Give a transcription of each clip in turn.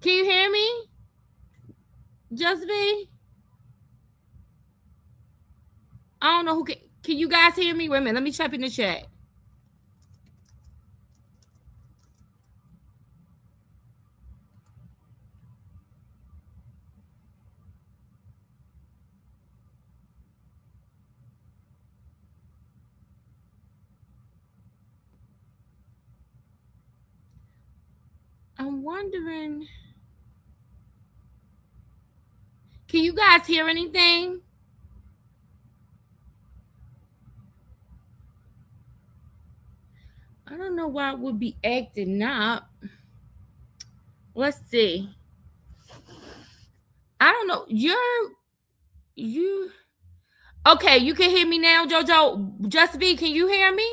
Can you hear me? Just be. I don't know who can you guys hear me? Wait a minute. Let me type in the chat. I'm wondering. Can you guys hear anything? I don't know why it would be acting up. Let's see. I don't know. You okay, you can hear me now, Jojo. Just be, can you hear me?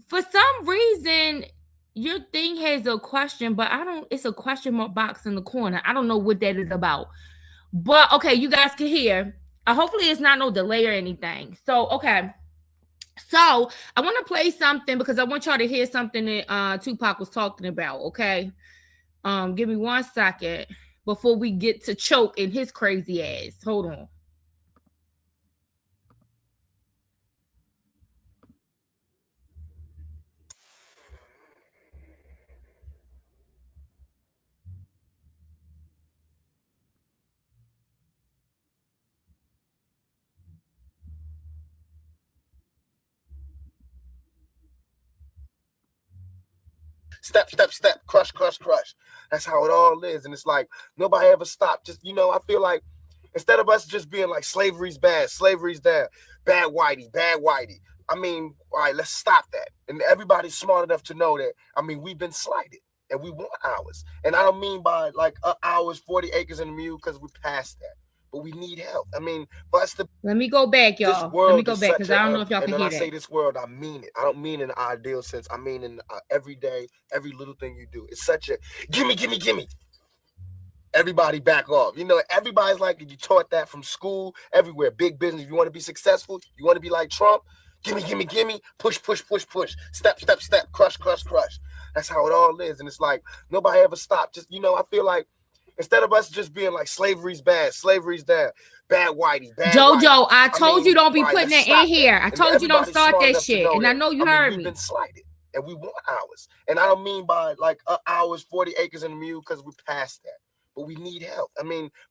For some reason, your thing has a question, but I don't, it's a question mark box in the corner. I don't know what that is about. But okay, you guys can hear. Hopefully it's not no delay or anything. So okay. So I want to play something because I want y'all to hear something that Tupac was talking about. Okay. Give me 1 second before we get to Choke and his crazy ass. Hold on. Step, step, step, crush, crush, crush. That's how it all is. And it's like nobody ever stopped. Just, I feel like instead of us just being like slavery's bad, slavery's bad, bad whitey, bad whitey. I mean, all right, let's stop that. And everybody's smart enough to know that, we've been slighted and we want ours. And I don't mean by like ours, 40 acres and a mule, because we're past that. But we need help. For us to. Let me go back, y'all. Let me go back because I don't know if y'all can hear that. And when I say this world, I mean it. I don't mean in an ideal sense. I mean in every day, every little thing you do. It's such a gimme, gimme, gimme. Everybody back off. Everybody's like, you taught that from school, everywhere. Big business. If you want to be successful, you want to be like Trump, gimme, gimme, gimme, push, push, push, push, step, step, step, crush, crush, crush. That's how it all is. And it's like, nobody ever stopped. Just, I feel like, instead of us just being like slavery's bad, slavery's bad, bad whitey, bad Jojo, whitey. I told you don't be putting that in here. I told you don't start that shit. And I know you heard me. We've been slighted and we want ours. And I don't mean by like ours, 40 acres and a mule, because we're past that. But we need help.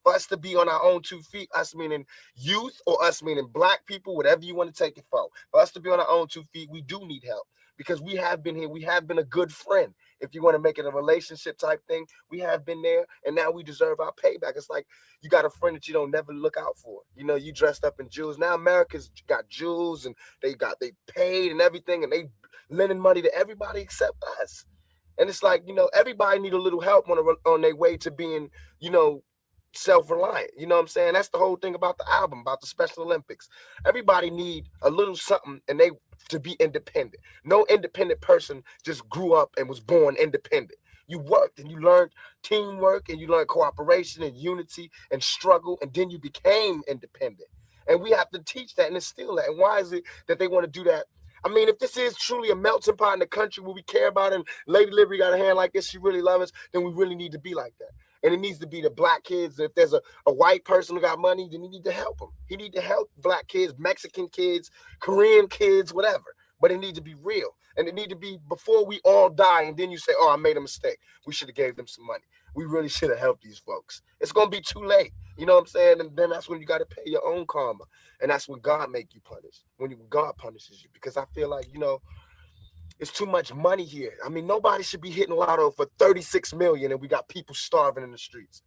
For us to be on our own 2 feet, us meaning youth or us meaning black people, whatever you want to take it for us to be on our own 2 feet, we do need help. Because we have been here. We have been a good friend. If you want to make it a relationship type thing, we have been there, and now we deserve our payback. It's like you got a friend that you don't never look out for. You dressed up in jewels. Now America's got jewels, and they paid and everything, and they lending money to everybody except us. And it's like, everybody need a little help on their way to being, self-reliant. You know what I'm saying? That's the whole thing about the album, about the Special Olympics. Everybody need a little something and they to be independent. No independent person just grew up and was born independent. You worked and you learned teamwork and you learned cooperation and unity and struggle, and then you became independent. And we have to teach that and instill that. And why is it that they want to do that? If this is truly a melting pot in the country where we care about it, and Lady Liberty got a hand like this, she really loves us, then we really need to be like that. And it needs to be the black kids. If there's a white person who got money, then you need to help them. He need to help black kids, Mexican kids, Korean kids, whatever. But it needs to be real. And it need to be before we all die. And then you say, oh, I made a mistake. We should have gave them some money. We really should have helped these folks. It's going to be too late. You know what I'm saying? And then that's when you got to pay your own karma. And that's when God make you punish. When God punishes you. Because I feel like, it's too much money here. Nobody should be hitting lotto for 36 million and we got people starving in the streets.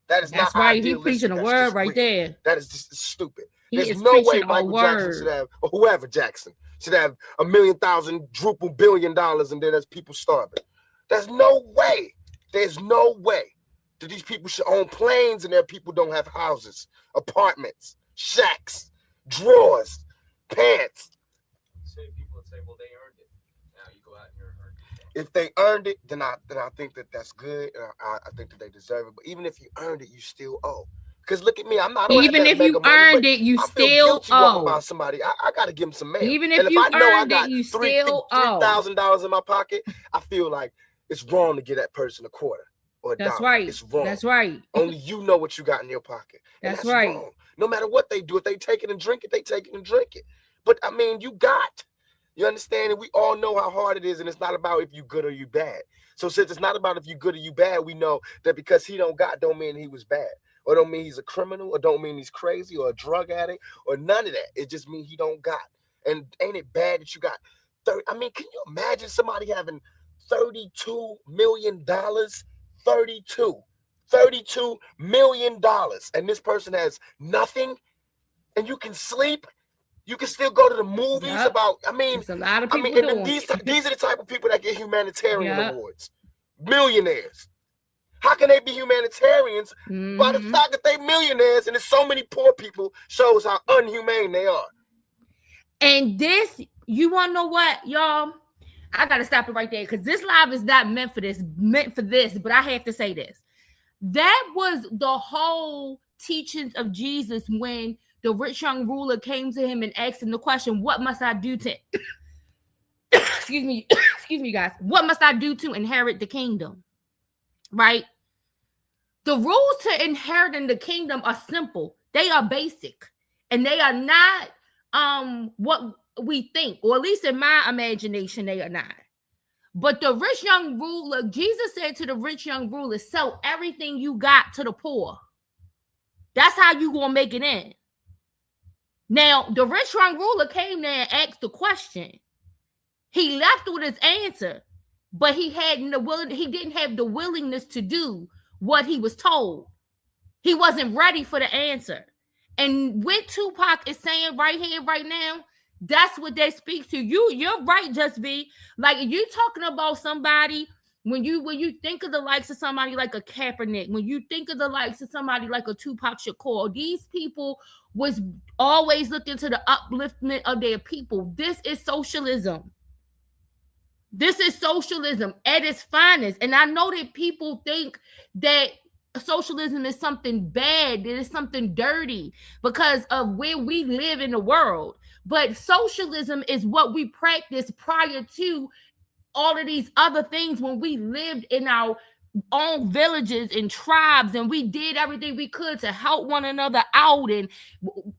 That's not right. He's preaching a word right there. That is just stupid. There's no way Michael Jackson should have, or whoever Jackson should have $1 million, $1 billion, and then there's people starving. There's no way. There's no way that these people should own planes and their people don't have houses, apartments, shacks, drawers, pants. People would say, well, they earned it. Now you go out and you're earned it. If they earned it, then I think that's good. And I think that they deserve it. But even if you earned it, you still owe. Because look at me, I'm not. Even if you earned it, you still owe. About somebody, I got to give them some mail. Even if you earned it, you still owe. $3,000 in my pocket, I feel like it's wrong to give that person a quarter. or a That's dollar. right. It's wrong. That's right. Only you know what you got in your pocket. And That's that's right. wrong. No matter what they do, if they take it and drink it, they take it and drink it. But I mean, you got. You understand? And we all know how hard it is, and it's not about if you good or you bad. So since it's not about if you good or you bad, we know that because he don't got don't mean he was bad. Or don't mean he's a criminal, or don't mean he's crazy or a drug addict, or none of that. It just means he don't got. And ain't it bad that you got 30? I mean, can you imagine somebody having $32 million? 32. $32 million. And this person has nothing, and you can sleep. You can still go to the movies Yep. about. I mean, There's a lot of I mean, people and doing these it. these are the type of people that get humanitarian Yep. awards. Millionaires. How can they be humanitarians by the Mhm. fact that they millionaires and there's so many poor people shows how unhumane they are. And this, you want to know what, y'all? I got to stop it right there because this live is not meant for this, but I have to say this. That was the whole teachings of Jesus when the rich young ruler came to him and asked him the question, what must I do to excuse me, guys. What must I do to inherit the kingdom? Right? The rules to inheriting the kingdom are simple. They are basic. And they are not what we think, or at least in my imagination, they are not. But the rich young ruler, Jesus said to the rich young ruler, sell everything you got to the poor. That's how you gonna make it in. Now, the rich young ruler came there and asked the question. He left with his answer, but he didn't have the willingness to do what he was told. He wasn't ready for the answer. And what Tupac is saying right here, right now, that's what they speak to. You're right, Just Be. Like, you talking about somebody, when you think of the likes of somebody like a Kaepernick, when you think of the likes of somebody like a Tupac Shakur, these people was always looking to the upliftment of their people. This is socialism. This is socialism at its finest. And I know that people think that socialism is something bad, that it's something dirty because of where we live in the world. But socialism is what we practiced prior to all of these other things when we lived in our own villages and tribes, and we did everything we could to help one another out, and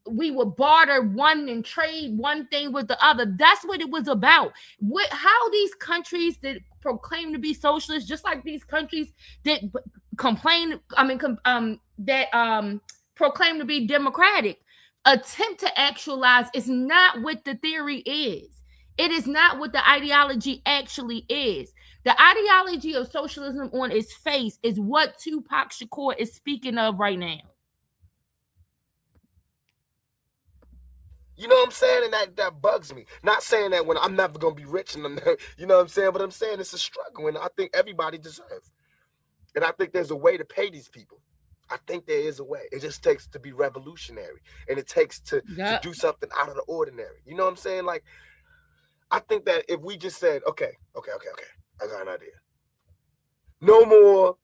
we would barter one and trade one thing with the other. That's what it was about. How these countries that proclaim to be socialist, just like these countries that proclaim to be democratic, attempt to actualize is not what the theory is. It is not what the ideology actually is. The ideology of socialism on its face is what Tupac Shakur is speaking of right now. You know what I'm saying? And that bugs me. Not saying that when I'm never gonna be rich, and I'm never, you know what I'm saying? But I'm saying it's a struggle, and I think everybody deserves. And I think there's a way to pay these people. I think there is a way. It just takes to be revolutionary, and it takes to do something out of the ordinary. You know what I'm saying? Like, I think that if we just said, okay, I got an idea. No more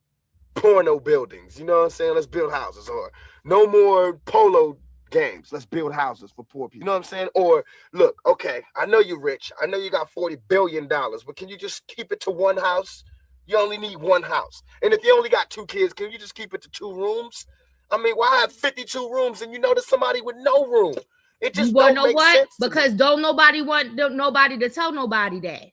porno buildings. You know what I'm saying? Let's build houses. Or no more polo games. Let's build houses for poor people. You know what I'm saying? Or look, okay, I know you're rich. I know you got $40 billion, but can you just keep it to one house? You only need one house. And if you only got 2 kids, can you just keep it to 2 rooms? I mean, why have 52 rooms and you know there's somebody with no room? It just don't make sense. Because don't nobody want nobody to tell nobody that.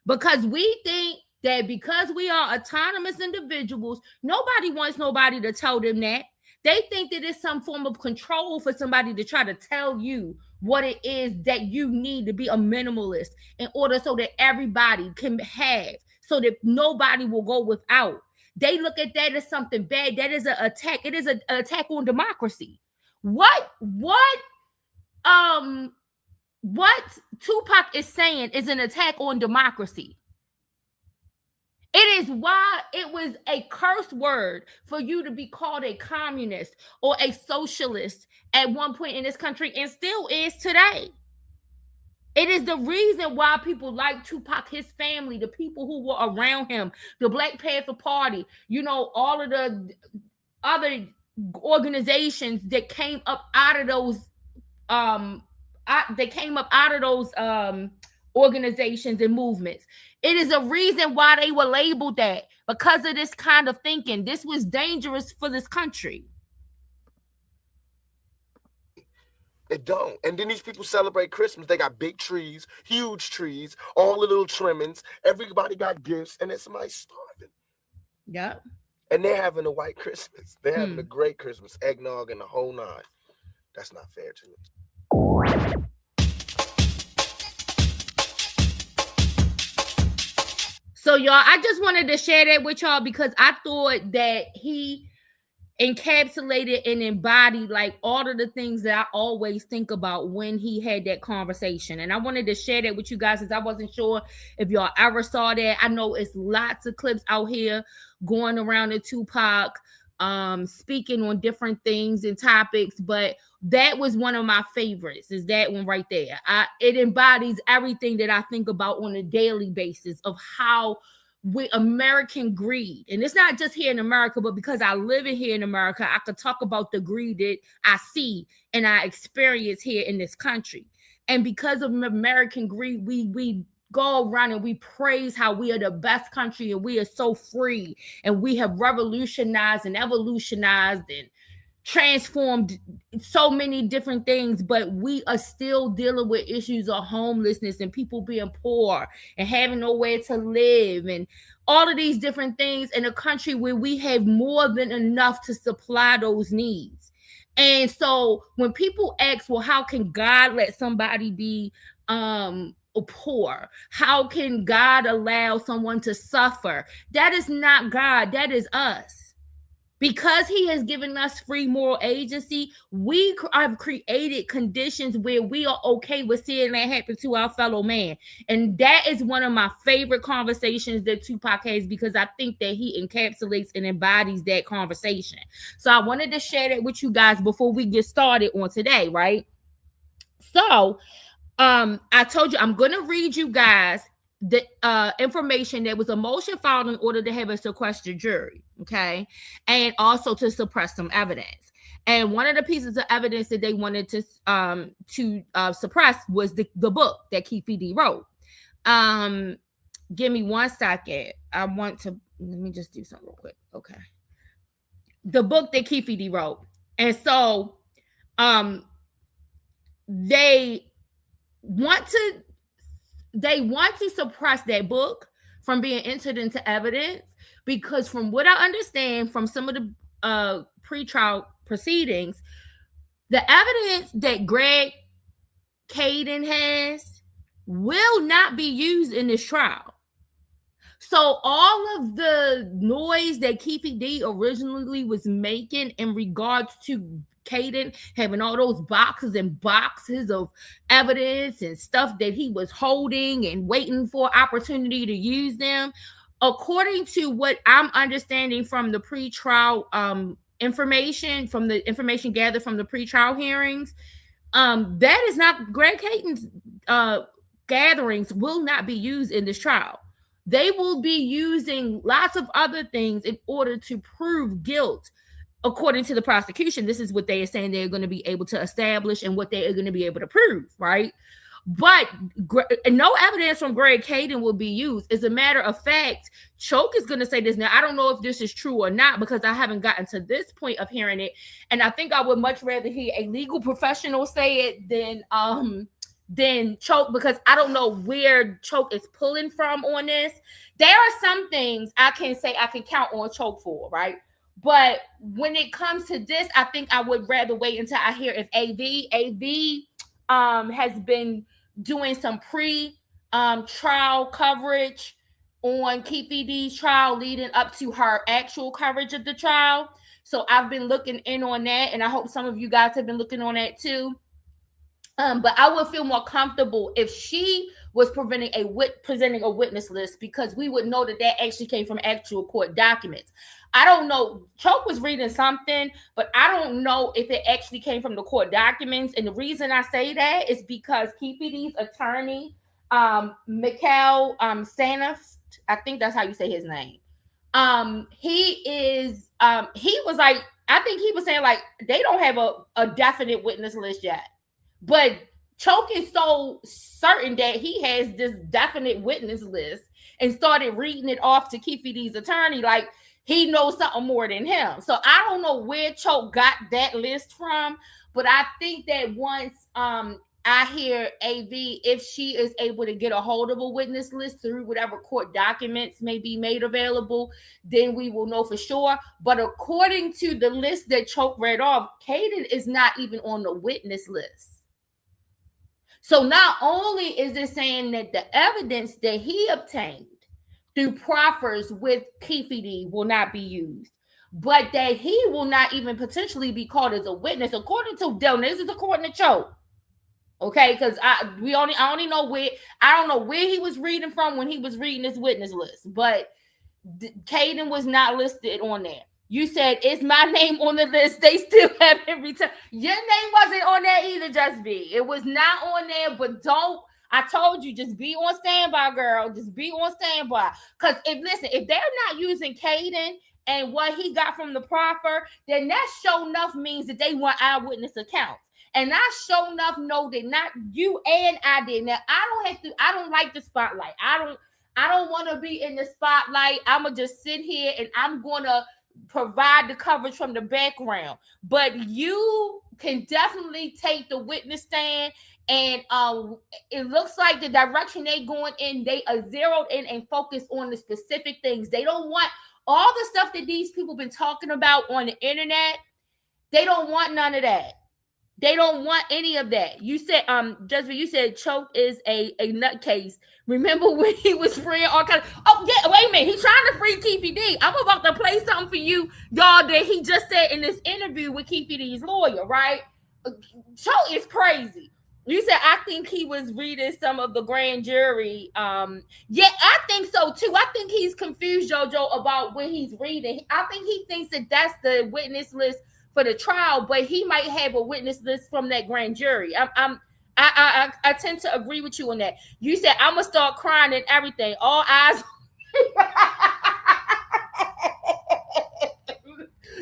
Because we think that because we are autonomous individuals, nobody wants nobody to tell them that. They think that it's some form of control for somebody to try to tell you what it is that you need to be a minimalist in order so that everybody can have, so that nobody will go without. They look at that as something bad. That is an attack. It is an attack on democracy. What Tupac is saying is an attack on democracy. It is why it was a curse word for you to be called a communist or a socialist at one point in this country, and still is today. It is the reason why people like Tupac, his family, the people who were around him, the Black Panther Party, all of the other organizations that came up out of those organizations and movements. It is a reason why they were labeled that, because of this kind of thinking. This was dangerous for this country. It don't. And then these people celebrate Christmas. They got big trees, huge trees, all the little trimmings. Everybody got gifts, and it's somebody starving. Yep. And they're having a white Christmas. They're having a Hmm. great Christmas, eggnog and the whole nine. That's not fair to me. So y'all, I just wanted to share that with y'all because I thought that he encapsulated and embodied like all of the things that I always think about when he had that conversation. And I wanted to share that with you guys, since I wasn't sure if y'all ever saw that. I know it's lots of clips out here going around the Tupac speaking on different things and topics, but that was one of my favorites, is that one right there. It embodies everything that I think about on a daily basis of how with American greed. And it's not just here in America, but because I live in here in America, I could talk about the greed that I see and I experience here in this country. And because of American greed, we go around and we praise how we are the best country and we are so free and we have revolutionized and evolutionized and transformed so many different things, but we are still dealing with issues of homelessness and people being poor and having nowhere to live and all of these different things in a country where we have more than enough to supply those needs. And so when people ask, well, how can God let somebody be poor? How can God allow someone to suffer? That is not God, that is us. Because he has given us free moral agency, we have created conditions where we are okay with seeing that happen to our fellow man. And that is one of my favorite conversations that Tupac has, because I think that he encapsulates and embodies that conversation. So I wanted to share that with you guys before we get started on today, right? So I told you I'm gonna read you guys the information that was a motion filed in order to have a sequestered jury, okay, and also to suppress some evidence. And one of the pieces of evidence that they wanted to suppress was the book that Keefe D wrote. Give me 1 second. I want to let me just do something real quick. Okay, the book that Keefe D wrote, and so um they want to suppress that book from being entered into evidence, because from what I understand from some of the pretrial proceedings, the evidence that Greg Caden has will not be used in this trial. So all of the noise that Keefe D originally was making in regards to Caden having all those boxes and boxes of evidence and stuff that he was holding and waiting for opportunity to use them, according to what I'm understanding from the pretrial information, from the information gathered from the pretrial hearings, that is not Greg Caden's gatherings will not be used in this trial. They will be using lots of other things in order to prove guilt. According to the prosecution, this is what they are saying they're going to be able to establish and what they are going to be able to prove, right? But no evidence from Greg Caden will be used. As a matter of fact, Choke is going to say this. Now, I don't know if this is true or not, because I haven't gotten to this point of hearing it. And I think I would much rather hear a legal professional say it than Choke, because I don't know where Choke is pulling from on this. There are some things I can say I can count on Choke for, right? But when it comes to this, I think I would rather wait until I hear if AV has been doing some trial coverage on Keefe D's trial leading up to her actual coverage of the trial. So I've been looking in on that, and I hope some of you guys have been looking on that too. But I would feel more comfortable if she was presenting a witness list, because we would know that actually came from actual court documents. I don't know. Choke was reading something, but I don't know if it actually came from the court documents. And the reason I say that is because Keefe D's attorney, Mikhail Sanif, I think that's how you say his name. He was like, I think he was saying like they don't have a definite witness list yet. But Choke is so certain that he has this definite witness list and started reading it off to Keefe D's attorney like he knows something more than him. So I don't know where Choke got that list from, but I think that once I hear AV, if she is able to get a hold of a witness list through whatever court documents may be made available, then we will know for sure. But according to the list that Choke read off, Caden is not even on the witness list. So not only is it saying that the evidence that he obtained through proffers with Keefe D will not be used, but that he will not even potentially be called as a witness, according to Del. This is according to Choke. Okay, because I only know where, I don't know where he was reading from when he was reading this witness list, but Caden was not listed on there. You said, is my name on the list? They still haven't returned. Your name wasn't on there either, Just Be. It was not on there, but don't. I told you, just be on standby, girl. Just be on standby. Because if they're not using Caden and what he got from the proffer, then that show enough means that they want eyewitness accounts. And I show enough know that not you and I did. Now I don't like the spotlight. I don't want to be in the spotlight. I'm going to just sit here and I'm going to provide the coverage from the background. But you can definitely take the witness stand. And it looks like the direction they going in, they are zeroed in and focused on the specific things. They don't want all the stuff that these people been talking about on the internet. They don't want none of that. They don't want any of that. You said, Jessica, you said Choke is a nutcase. Remember when he was freeing all kinds of, oh yeah, wait a minute, he's trying to free Keefe D. I'm about to play something for you, y'all, that he just said in this interview with Keefe D's lawyer, right? Choke is crazy. You said, I think he was reading some of the grand jury. Yeah, I think so too. I think he's confused, JoJo, about what he's reading. I think he thinks that that's the witness list for the trial, but he might have a witness list from that grand jury. I tend to agree with you on that. You said, I'm gonna start crying and everything. All eyes.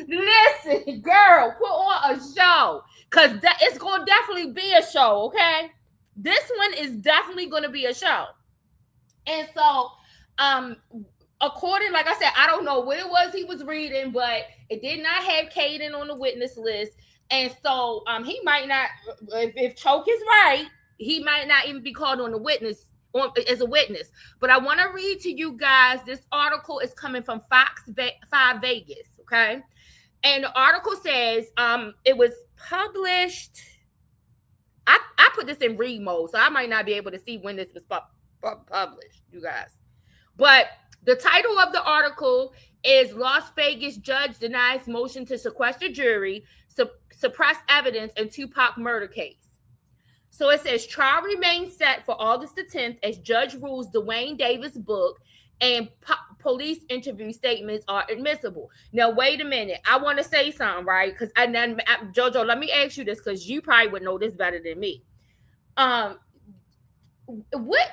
Listen, girl, put on a show, because it's gonna definitely be a show. Okay, this one is definitely gonna be a show. And so, according, like I said, I don't know what it was he was reading, but it did not have Caden on the witness list. And so he might not, if Choke is right, he might not even be called on the witness as a witness. But I want to read to you guys, this article is coming from Fox 5 Vegas, okay? And the article says it was published, I put this in read mode, so I might not be able to see when this was published, you guys. But the title of the article is Las Vegas Judge Denies Motion to Sequester Jury, Suppress Evidence in Tupac Murder Case. So it says trial remains set for August the 10th as judge rules Dwayne Davis book and police interview statements are admissible. Now, wait a minute. I want to say something, right? Because JoJo, let me ask you this, because you probably would know this better than me. Where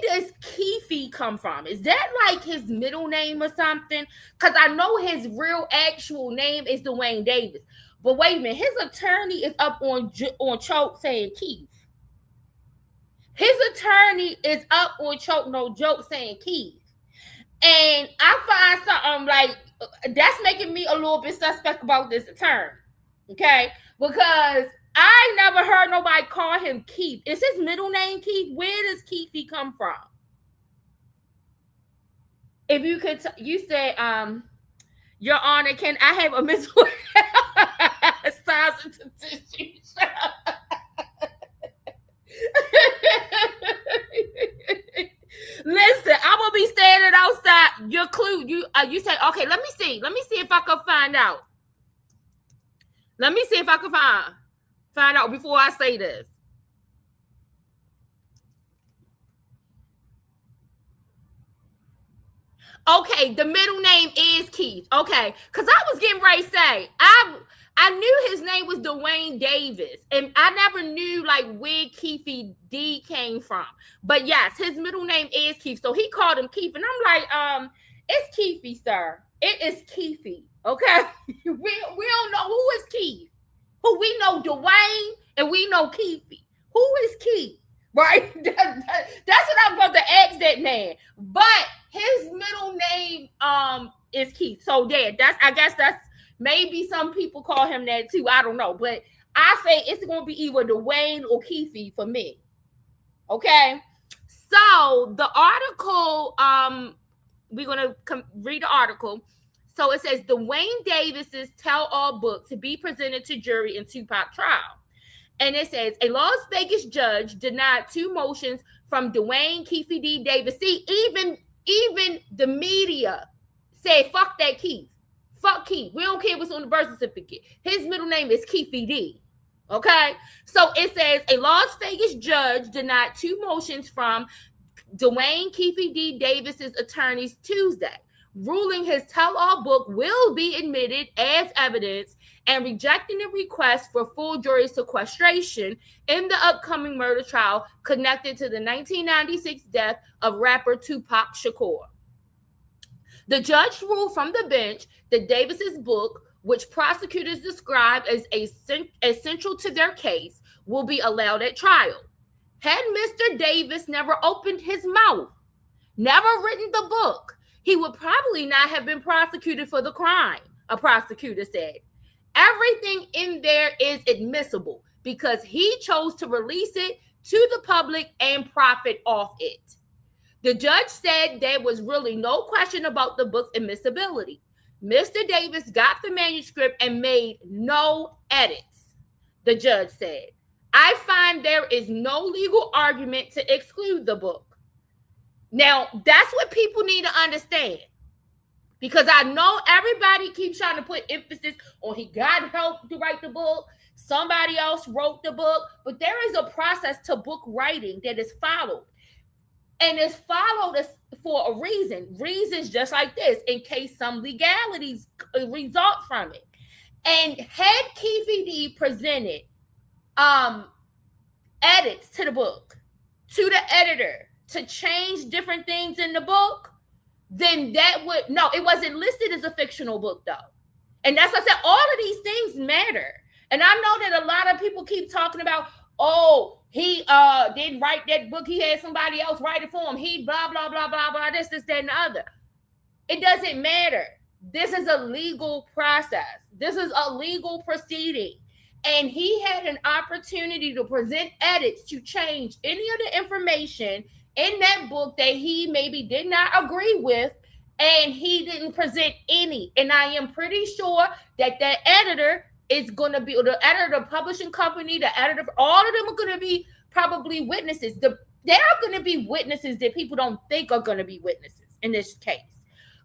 does Keefe come from? Is that like his middle name or something? Because I know his real actual name is Dwayne Davis. But wait a minute, his attorney is up on Choke saying Keith. His attorney is up on Choke, no joke, saying Keith. And I find something like that's making me a little bit suspect about this attorney. Okay? Because I never heard nobody call him Keith. Is his middle name Keith? Where does Keefe come from? If you could, you said, Your Honor, can I have a mental size and tissue? Listen, I'm gonna be standing outside. Your clue, you say, okay. Let me see if I can find out. Let me see if I can find out before I say this. Okay, the middle name is Keith. Okay, because I was getting ready to say I knew his name was Dwayne Davis, and I never knew like where Keefe D came from. But yes, his middle name is Keith, so he called him Keith, and I'm like, it's Keefe, sir. It is Keefe. Okay, we don't know who is Keith. Who we know Dwayne, and we know Keefe. Who is Keith? Right? That's what I'm about to ask that man. But his middle name is Keith. So yeah, I guess that's maybe some people call him that too. I don't know. But I say it's gonna be either Dwayne or Keefe for me. Okay. So the article, we're gonna read the article. So it says Dwayne Davis's tell-all book to be presented to jury in Tupac trial. And it says a Las Vegas judge denied two motions from Dwayne Keefe D. Davis. See, even the media said, fuck that Keith. Fuck Keith. We don't care what's on the birth certificate. His middle name is Keefe D. Okay? So it says a Las Vegas judge denied two motions from Dwayne Keefe D. Davis's attorneys Tuesday, ruling his tell-all book will be admitted as evidence and rejecting the request for full jury sequestration in the upcoming murder trial connected to the 1996 death of rapper Tupac Shakur. The judge ruled from the bench that Davis's book, which prosecutors describe as essential to their case, will be allowed at trial. Had Mr. Davis never opened his mouth, never written the book, he would probably not have been prosecuted for the crime, a prosecutor said. Everything in there is admissible because he chose to release it to the public and profit off it. The judge said there was really no question about the book's admissibility. Mr. Davis got the manuscript and made no edits, the judge said. I find there is no legal argument to exclude the book. Now, that's what people need to understand. Because I know everybody keeps trying to put emphasis on he got help to write the book, somebody else wrote the book, but there is a process to book writing that is followed. And it's followed for a reason. Reasons just like this, in case some legalities result from it. And had Keefe D presented edits to the book, to the editor, to change different things in the book, then that would, no, it wasn't listed as a fictional book though. And that's what I said, all of these things matter. And I know that a lot of people keep talking about, oh, he didn't write that book, he had somebody else write it for him, he blah, blah, blah, blah, blah, this, that, and the other. It doesn't matter. This is a legal process. This is a legal proceeding. And he had an opportunity to present edits to change any of the information in that book that he maybe did not agree with, and he didn't present any. And I am pretty sure that editor is going to be, or the editor, the publishing company, the editor, all of them are going to be probably witnesses. There are going to be witnesses that people don't think are going to be witnesses in this case.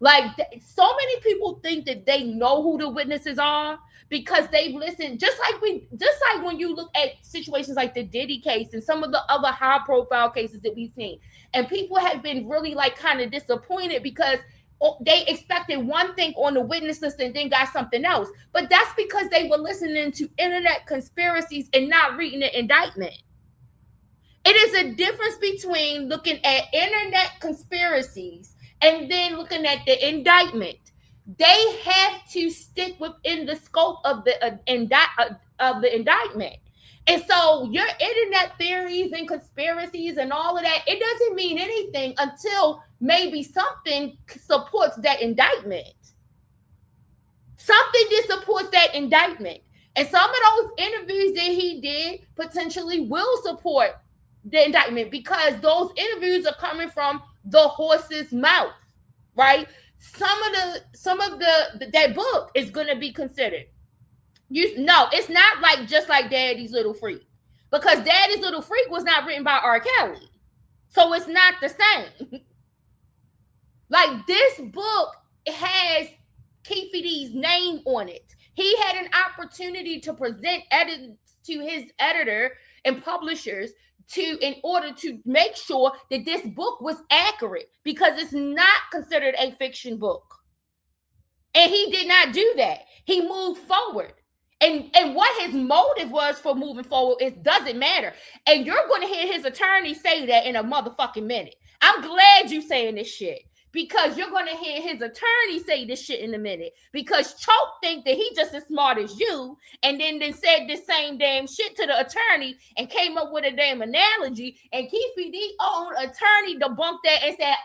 Like, so many people think that they know who the witnesses are because they've listened. Just like when you look at situations like the Diddy case and some of the other high-profile cases that we've seen, and people have been really like kind of disappointed because they expected one thing on the witness list and then got something else. But that's because they were listening to internet conspiracies and not reading the indictment. It is a difference between looking at internet conspiracies and then looking at the indictment. They have to stick within the scope of the indictment. And so your internet theories and conspiracies and all of that, it doesn't mean anything until maybe something supports that indictment. Something that supports that indictment. And some of those interviews that he did potentially will support the indictment because those interviews are coming from the horse's mouth, right? Some of that book is going to be considered. It's not like just like Daddy's Little Freak, because Daddy's Little Freak was not written by R. Kelly, so it's not the same. Like, this book has Keefe D's name on it. He had an opportunity to present edits to his editor and publishers in order to make sure that this book was accurate, because it's not considered a fiction book. And he did not do that. He moved forward. And what his motive was for moving forward, it doesn't matter. And you're going to hear his attorney say that in a motherfucking minute. I'm glad you saying this shit. because you're going to hear his attorney say this shit in a minute. Because Choke think that he just as smart as you, and then said this same damn shit to the attorney and came up with a damn analogy. And Keefe D own attorney debunked that and said,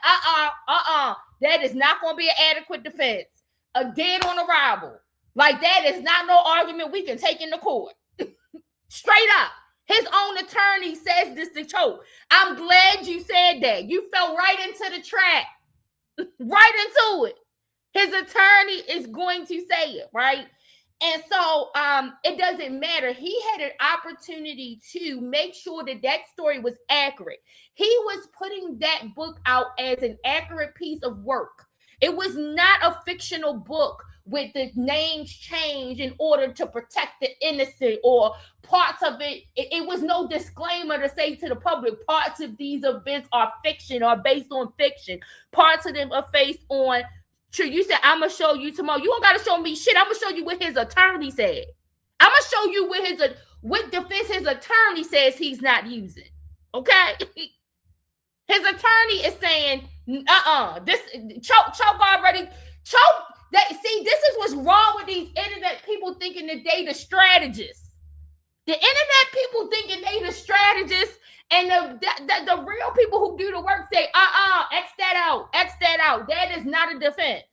that is not going to be an adequate defense. A dead on arrival. Like, that is not no argument we can take into court. Straight up. His own attorney says this to Choke. I'm glad you said that. You fell right into the trap. Right into it. His attorney is going to say it, right? And so it doesn't matter. He had an opportunity to make sure that that story was accurate. He was putting that book out as an accurate piece of work. It was not a fictional book with the names changed in order to protect the innocent, or parts of it. It was no disclaimer to say to the public, parts of these events are fiction or based on fiction. Parts of them are based on true. You said, I'm going to show you tomorrow. You don't got to show me shit. I'm going to show you what his attorney said. I'm going to show you what defense his attorney says he's not using. Okay? His attorney is saying, this Choke already, this is what's wrong with these internet people thinking that they the strategists. The internet people thinking they the strategists, and the real people who do the work say, X that out. That is not a defense.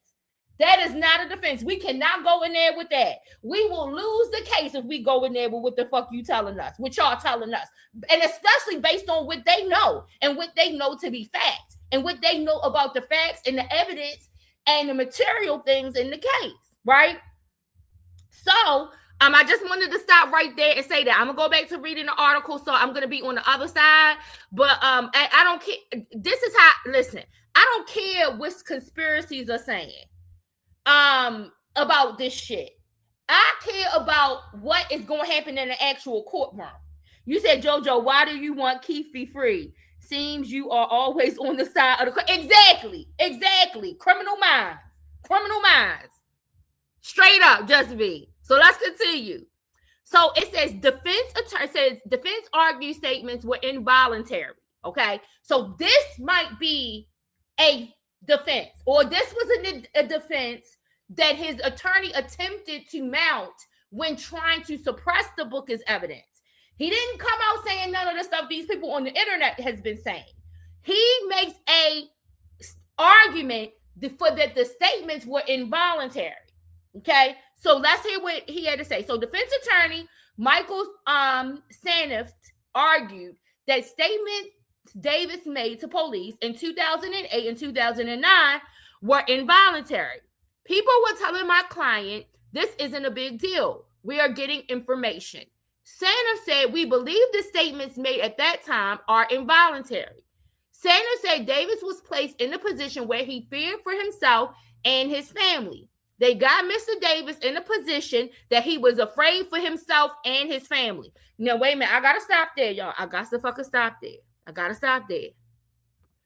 That is not a defense. We cannot go in there with that. We will lose the case if we go in there with what the fuck you telling us, what y'all telling us. And especially based on what they know and what they know to be facts and what they know about the facts and the evidence and the material things in the case, right? So, I just wanted to stop right there and say that. I'm going to go back to reading the article, so I'm going to be on the other side. But I don't care. This is how, listen, I don't care what conspiracies are saying about this shit. I care about what is going to happen in the actual courtroom. You said, JoJo, why do you want Keefe free? Seems you are always on the side of the... Exactly. Criminal minds. Straight up, just be. So let's continue. So it says defense argued statements were involuntary. Okay, so this might be a defense, or this was a defense that his attorney attempted to mount when trying to suppress the book as evidence. He didn't come out saying none of the stuff these people on the internet has been saying. He makes a argument for that the statements were involuntary. Okay, so let's hear what he had to say. So defense attorney Michael Sanift argued that statements Davis made to police in 2008 and 2009 were involuntary. People were telling my client, this isn't a big deal. We are getting information. Sanift said, we believe the statements made at that time are involuntary. Sanift said Davis was placed in a position where he feared for himself and his family. They got Mr. Davis in a position that he was afraid for himself and his family. Now, wait a minute. I got to stop there, y'all. I got to fucking stop there.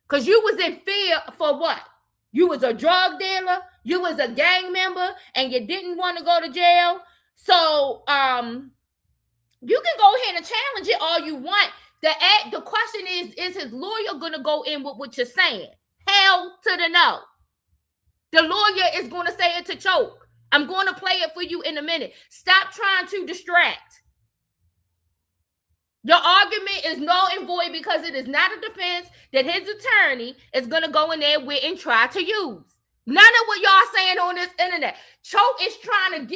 Because you was in fear for what? You was a drug dealer. You was a gang member. And you didn't want to go to jail. So, you can go ahead and challenge it all you want. The question is his lawyer going to go in with what you're saying? Hell to the no. The lawyer is going to say it to Choke. I'm going to play it for you in a minute. Stop trying to distract. Your argument is null and void because it is not a defense that his attorney is going to go in there with and try to use. None of what y'all saying on this internet. Choke is trying to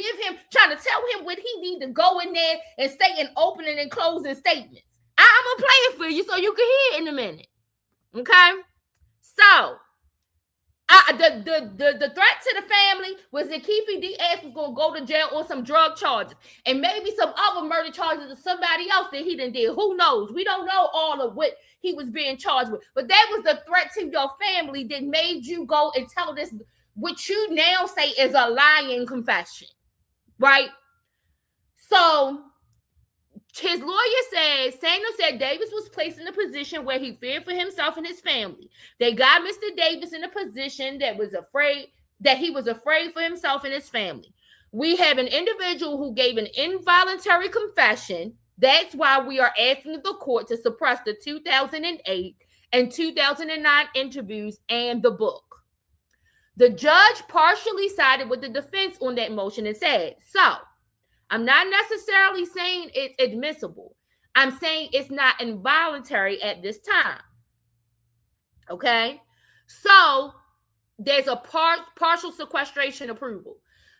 tell him what he need to go in there and say in opening and closing statements. I'm going to play it for you so you can hear it in a minute. Okay? So, the threat to the family was that Keefe D. was going to go to jail on some drug charges and maybe some other murder charges of somebody else that he done did. Who knows? We don't know all of what he was being charged with. But that was the threat to your family that made you go and tell this, what you now say is a lying confession. Right? So, his lawyer said Davis was placed in a position where he feared for himself and his family. They got Mr. Davis in a position that he was afraid for himself and his family. We have an individual who gave an involuntary confession. That's why we are asking the court to suppress the 2008 and 2009 interviews and the book. The judge partially sided with the defense on that motion and said, so, I'm not necessarily saying it's admissible. I'm saying it's not involuntary at this time. Okay? So, there's a partial sequestration approval.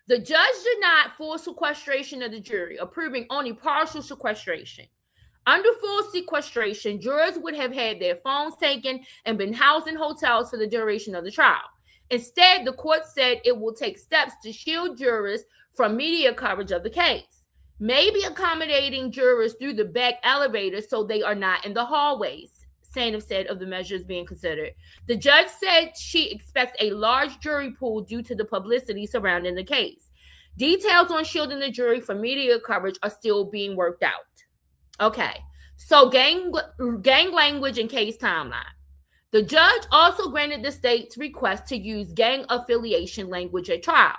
The judge denied full sequestration of the jury, approving only partial sequestration. Under full sequestration, jurors would have had their phones taken and been housed in hotels for the duration of the trial. Instead, the court said it will take steps to shield jurors from media coverage of the case, maybe accommodating jurors through the back elevators so they are not in the hallways. Sanov said of the measures being considered. The judge said she expects a large jury pool due to the publicity surrounding the case. Details on shielding the jury from media coverage are still being worked out. Okay, so gang language and case timeline. The judge also granted the state's request to use gang affiliation language at trial.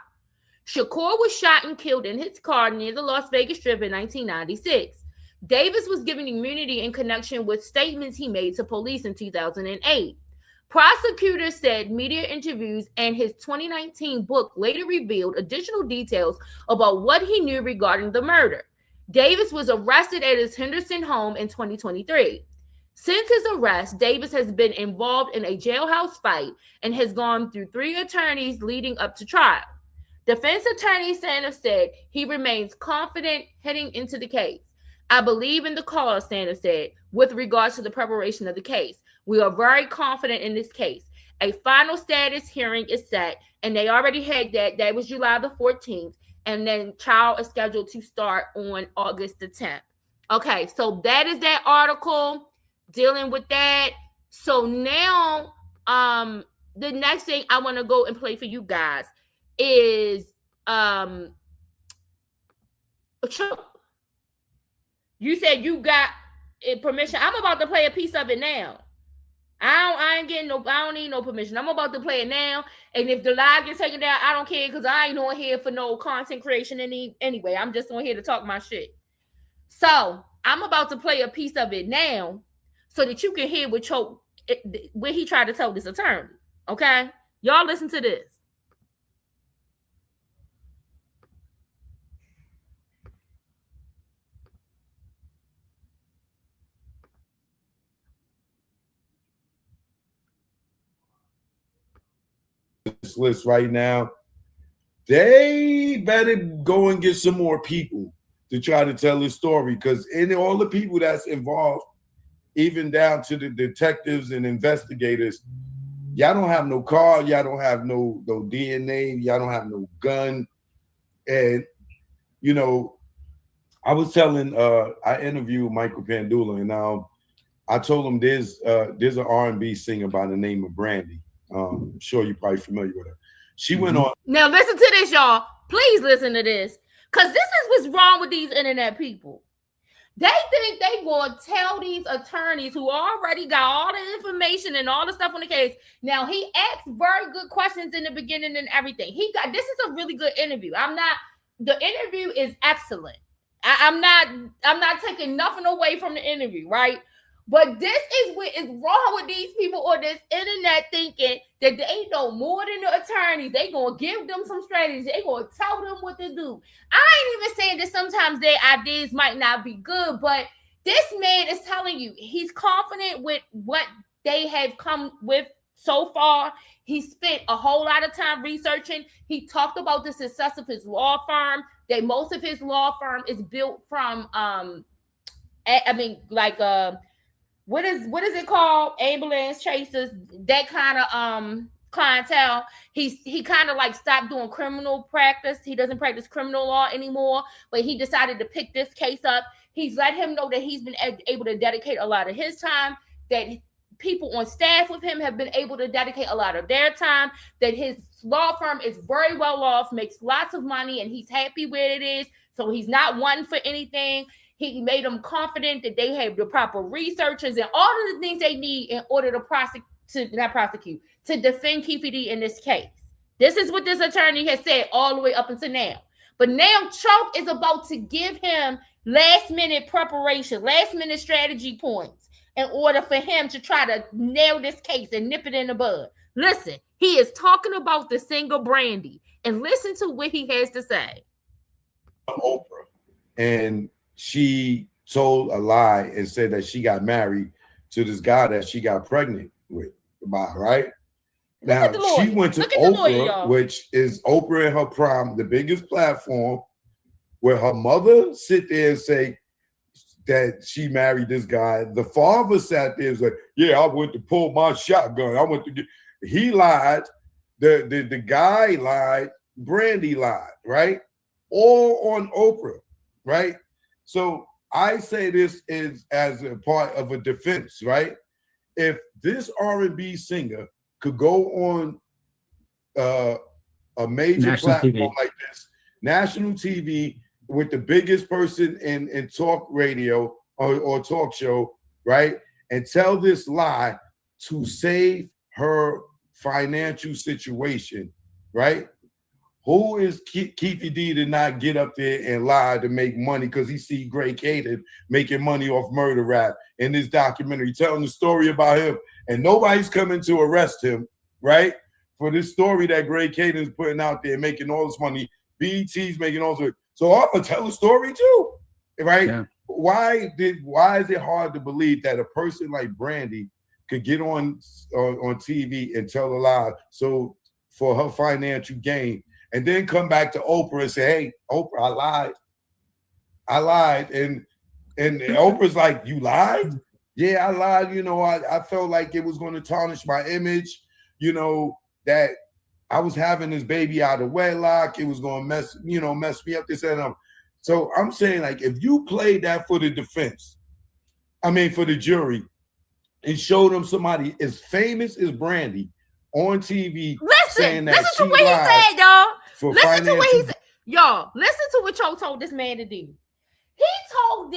Shakur was shot and killed in his car near the Las Vegas Strip in 1996. Davis was given immunity in connection with statements he made to police in 2008. Prosecutors said media interviews and his 2019 book later revealed additional details about what he knew regarding the murder. Davis was arrested at his Henderson home in 2023. Since his arrest, Davis has been involved in a jailhouse fight and has gone through 3 attorneys leading up to trial. Defense attorney Sanov said he remains confident heading into the case. I believe in the cause, Sanov said, with regards to the preparation of the case. We are very confident in this case. A final status hearing is set, and they already had that. That was July the 14th, and then trial is scheduled to start on August the 10th. Okay, so that is that article dealing with that. So now, the next thing I want to go and play for you guys is Trump. You said you got permission. I'm about to play a piece of it now. I ain't getting no. I don't need no permission. I'm about to play it now. And if the live gets taken down, I don't care because I ain't on here for no content creation anyway. I'm just on here to talk my shit. So I'm about to play a piece of it now, so that you can hear what he tried to tell this attorney. Okay, y'all listen to this. This list right now, they better go and get some more people to try to tell this story, because in all the people that's involved, even down to the detectives and investigators, y'all don't have no car, y'all don't have no DNA, y'all don't have no gun. And you know, I was telling I interviewed Michael Pandula, and I told him there's an R&B singer by the name of Brandy. I'm sure you're probably familiar with her. She went on. Now listen to this, y'all. Please listen to this, because this is what's wrong with these internet people. They think they gonna tell these attorneys who already got all the information and all the stuff on the case. Now he asked very good questions in the beginning and everything. This is a really good interview. The interview is excellent. I'm not taking nothing away from the interview, right? But this is what is wrong with these people on this internet, thinking that they know more than the attorneys. They gonna give them some strategies. They gonna tell them what to do. I ain't even saying that sometimes their ideas might not be good, but this man is telling you he's confident with what they have come with so far. He spent a whole lot of time researching. He talked about the success of his law firm, that most of his law firm is built from what is it called? Ambulance chasers, that kind of clientele. He kind of like stopped doing criminal practice. He doesn't practice criminal law anymore, but he decided to pick this case up. He's let him know that he's been able to dedicate a lot of his time, that people on staff with him have been able to dedicate a lot of their time, that his law firm is very well off, makes lots of money, and he's happy where it is. So he's not wanting for anything. He made them confident that they have the proper researchers and all of the things they need in order to defend Keefe in this case. This is what this attorney has said all the way up until now. But now Trump is about to give him last minute preparation, last minute strategy points in order for him to try to nail this case and nip it in the bud. Listen, He is talking about the singer Brandy. And listen to what he has to say. Oprah, and she told a lie and said that she got married to this guy that she got pregnant with. Right Look at now, the she lawyer. went to Look at the lawyer, Oprah, y'all. which is Oprah in her prime, the biggest platform, where her mother sit there and say that she married this guy. The father sat there and was like, "Yeah, I went to pull my shotgun. I went to get." He lied. The guy lied. Brandy lied. Right. All on Oprah, right? So I say this is as a part of a defense, right? If this R&B singer could go on uh, a major National platform TV. like this, national TV, with the biggest person in talk radio or talk show, right? And tell this lie to save her financial situation, right? Who is Keefy D to not get up there and lie to make money because he see Gray Caden making money off murder rap in this documentary, telling the story about him, and nobody's coming to arrest him, right? For this story that Gray Caden is putting out there, making all this money. BET's making all this. So I'm gonna tell a story too, right? Yeah. Why is it hard to believe that a person like Brandy could get on TV and tell a lie so for her financial gain? And then come back to Oprah and say, "Hey, Oprah, I lied." And Oprah's like, "You lied?" "Yeah, I lied. You know, I felt like it was going to tarnish my image. You know, that I was having this baby out of wedlock. It was going to mess me up. This and So I'm saying, like, if you played that for the defense, for the jury, and showed them somebody as famous as Brandy on TV saying that Listen she to what lied he said, y'all. for Listen to what he financial said. Y'all, listen to what y'all told this man to do. He told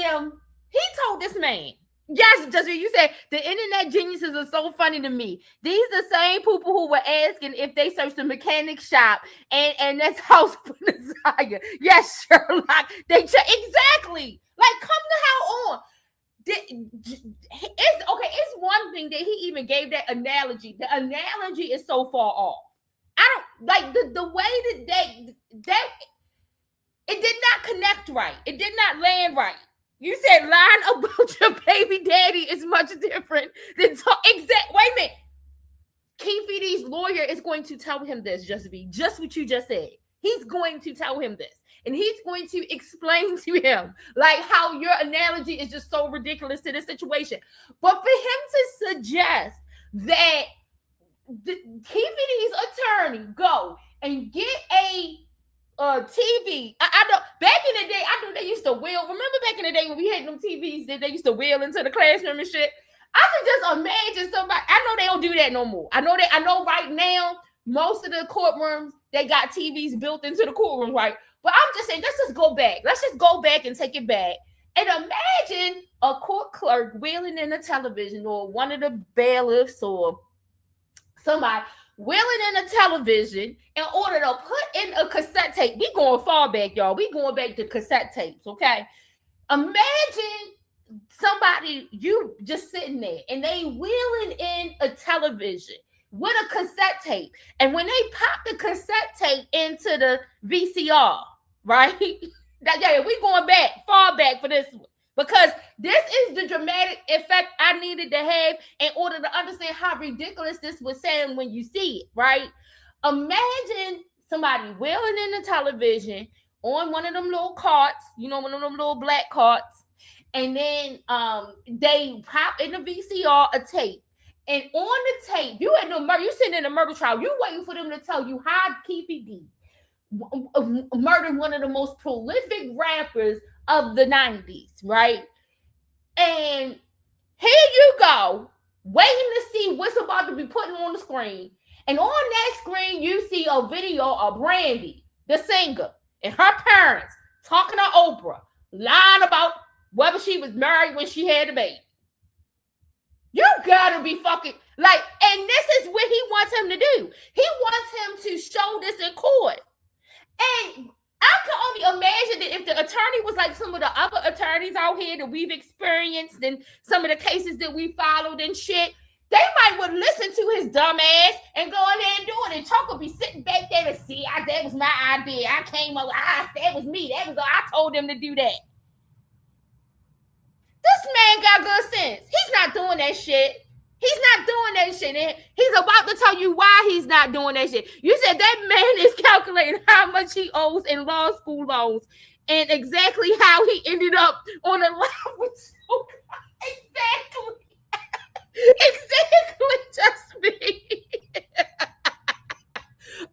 this man, yes, just you said the internet geniuses are so funny to me. These are the same people who were asking if they searched the mechanic shop and that's House for Desire. Yes, Sherlock. Exactly. Like, come the hell on. It's one thing that he even gave that analogy. The analogy is so far off. I don't like the way that it did not connect right. It did not land right. You said lying about your baby daddy is much different than wait a minute. Keefy D's lawyer is going to tell him this, just what you just said. He's going to tell him this. And he's going to explain to him like how your analogy is just so ridiculous to this situation. But for him to suggest that Keefy D's attorney go and get a TV. I know back in the day, I know they used to wheel. Remember back in the day when we had them TVs that they used to wheel into the classroom and shit? I can just imagine somebody. I know they don't do that no more. I know right now, most of the courtrooms, they got TVs built into the courtroom, right? But I'm just saying, let's just go back. Let's just go back and take it back. And imagine a court clerk wheeling in a television, or one of the bailiffs or somebody wheeling in a television in order to put in a cassette tape. We going far back, y'all. We going back to cassette tapes, okay? Imagine somebody, you just sitting there, and they wheeling in a television with a cassette tape. And when they pop the cassette tape into the VCR, right? We going back, far back for this one. Because this is the dramatic effect I needed to have in order to understand how ridiculous this was sound when you see it, right? Imagine somebody wheeling in the television on one of them little carts, one of them little black carts, and then they pop in the VCR a tape. And on the tape, you sitting in a murder trial, you waiting for them to tell you how Keefy D murdered one of the most prolific rappers of the 90s, right? And here you go, waiting to see what's about to be put on the screen. And on that screen, you see a video of Brandy, the singer, and her parents talking to Oprah, lying about whether she was married when she had a baby. You gotta be fucking like, and this is what he wants him to do. He wants him to show this in court. And I can only imagine that if the attorney was like some of the other attorneys out here that we've experienced and some of the cases that we followed and shit, they might would listen to his dumb ass and go in there and do it. And Chuck would be sitting back there and see, that was my idea. I came up, that was me. I told them to do that. This man got good sense. He's not doing that shit. He's not doing that shit. And he's about to tell you why he's not doing that shit. You said that man is calculating how much he owes in law school loans and exactly how he ended up on a level. Exactly. Exactly, just me.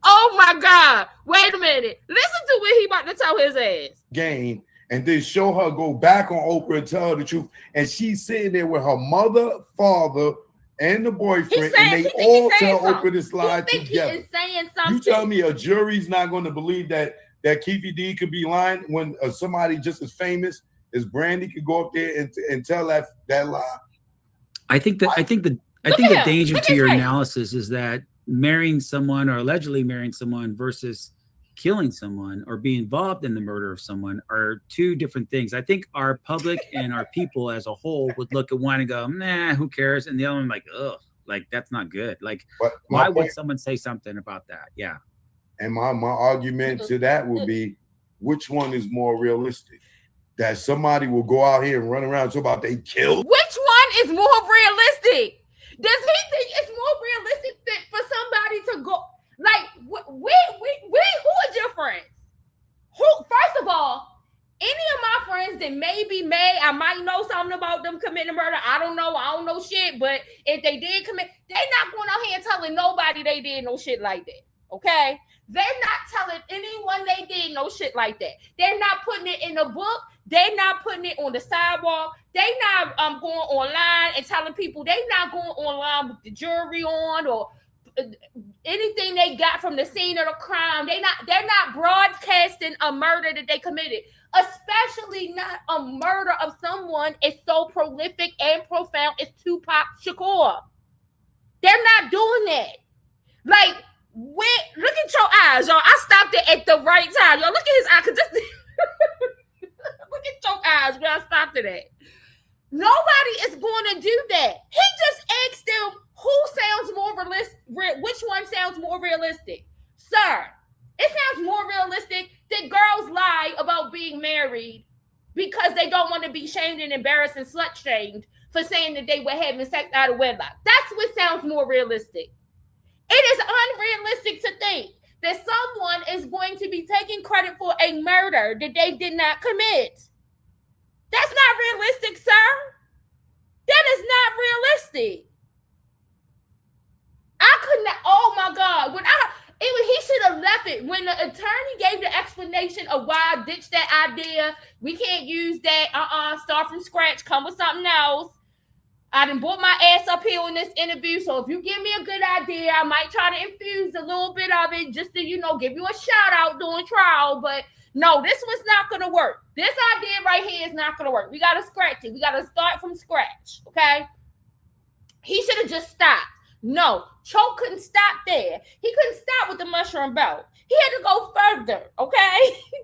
Oh my God. Wait a minute. Listen to what he about to tell his ass. Game. And then show her go back on Oprah and tell her the truth. And she's sitting there with her mother, father, and the boyfriend, and they all tell Oprah this lie together. He is saying something. You tell me a jury's not going to believe that Keefe D could be lying when somebody just as famous as Brandy could go up there and tell that lie? I think the danger to your analysis is that marrying someone or allegedly marrying someone versus killing someone or being involved in the murder of someone are two different things. I think our public and our people as a whole would look at one and go, nah, who cares? And the other one like, ugh, like that's not good. Like, why would someone say something about that? Yeah. And my argument to that would be, which one is more realistic? That somebody will go out here and run around and talk about they killed? Which one is more realistic? Does he think it's more realistic for somebody to go? Like, who are your friends? First of all, any of my friends that I might know something about them committing murder. I don't know shit. But if they did commit, they're not going out here and telling nobody they did no shit like that. Okay? They're not telling anyone they did no shit like that. They're not putting it in a book. They're not putting it on the sidewalk. They're not going online and telling people. They're not going online with the jury on or anything they got from the scene of the crime. They're not broadcasting a murder that they committed, especially not a murder of someone as so prolific and profound as Tupac Shakur. They're not doing that. Like, look at your eyes, y'all. I stopped it at the right time, y'all. Look at his eyes. Look at your eyes where I stopped it at. Nobody is going to do that. He just asked them who sounds more realistic, which one sounds more realistic. Sir, it sounds more realistic that girls lie about being married because they don't want to be shamed and embarrassed and slut-shamed for saying that they were having sex out of wedlock. That's what sounds more realistic. It is unrealistic to think that someone is going to be taking credit for a murder that they did not commit. That's not realistic, sir. That is not realistic. I could not. Oh my God! He should have left it when the attorney gave the explanation of why I ditched that idea. We can't use that. Start from scratch. Come with something else. I done brought my ass up here in this interview, so if you give me a good idea, I might try to infuse a little bit of it just to, give you a shout out during trial. But no, this one's not going to work. This idea right here is not going to work. We got to scratch it. We got to start from scratch, okay? He should have just stopped. No, Cho couldn't stop there. He couldn't stop with the mushroom belt. He had to go further, okay?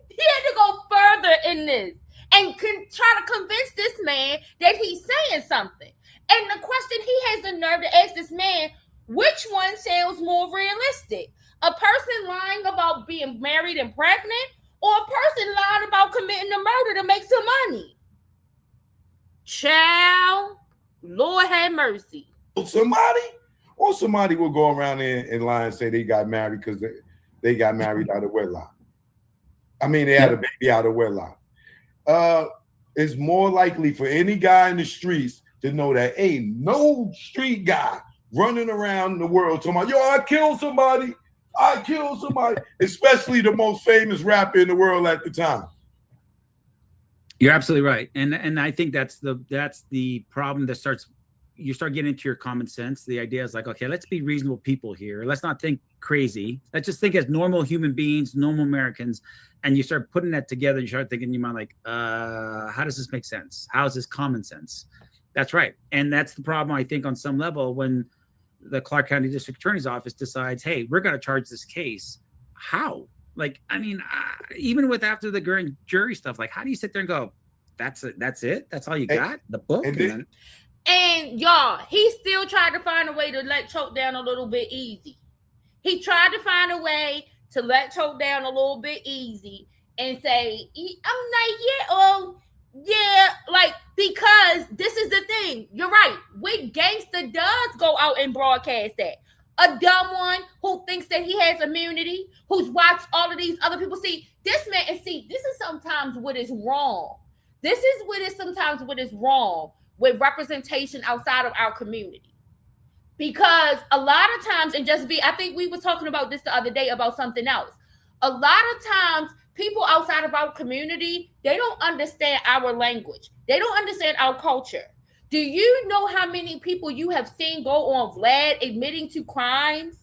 He had to go further in this and try to convince this man that he's saying something. And the question he has the nerve to ask this man, which one sounds more realistic? A person lying about being married and pregnant, or a person lying about committing a murder to make some money? Child, Lord have mercy. Somebody will go around and lie and say they got married because they got married out of wedlock. I mean, they had a baby out of wedlock. It's more likely for any guy in the streets to know that ain't no street guy running around the world talking about, yo, I killed somebody, especially the most famous rapper in the world at the time. You're absolutely right. And I think that's the problem that you start getting into your common sense. The idea is like, okay, let's be reasonable people here. Let's not think crazy. Let's just think as normal human beings, normal Americans. And you start putting that together. You start thinking in your mind, like, how does this make sense? How is this common sense? That's right. And that's the problem, I think, on some level, when the Clark County District Attorney's Office decides, hey, we're going to charge this case. How? Like, I mean, even with after the grand jury stuff, like, how do you sit there and go, that's it? That's all you got? The book? And y'all, he still tried to find a way to let Choke down a little bit easy. He tried to find a way to let Choke down a little bit easy and say, I'm like, yeah, like, because this is the thing. You're right. With Gangsta does go out and broadcast that. A dumb one who thinks that he has immunity, who's watched all of these other people. See, this man, and see, this is sometimes what is wrong. This is what is sometimes what is wrong with representation outside of our community. Because a lot of times, and just be, I think we were talking about this the other day about something else. A lot of times, people outside of our community, they don't understand our language. They don't understand our culture. Do you know how many people you have seen go on Vlad admitting to crimes?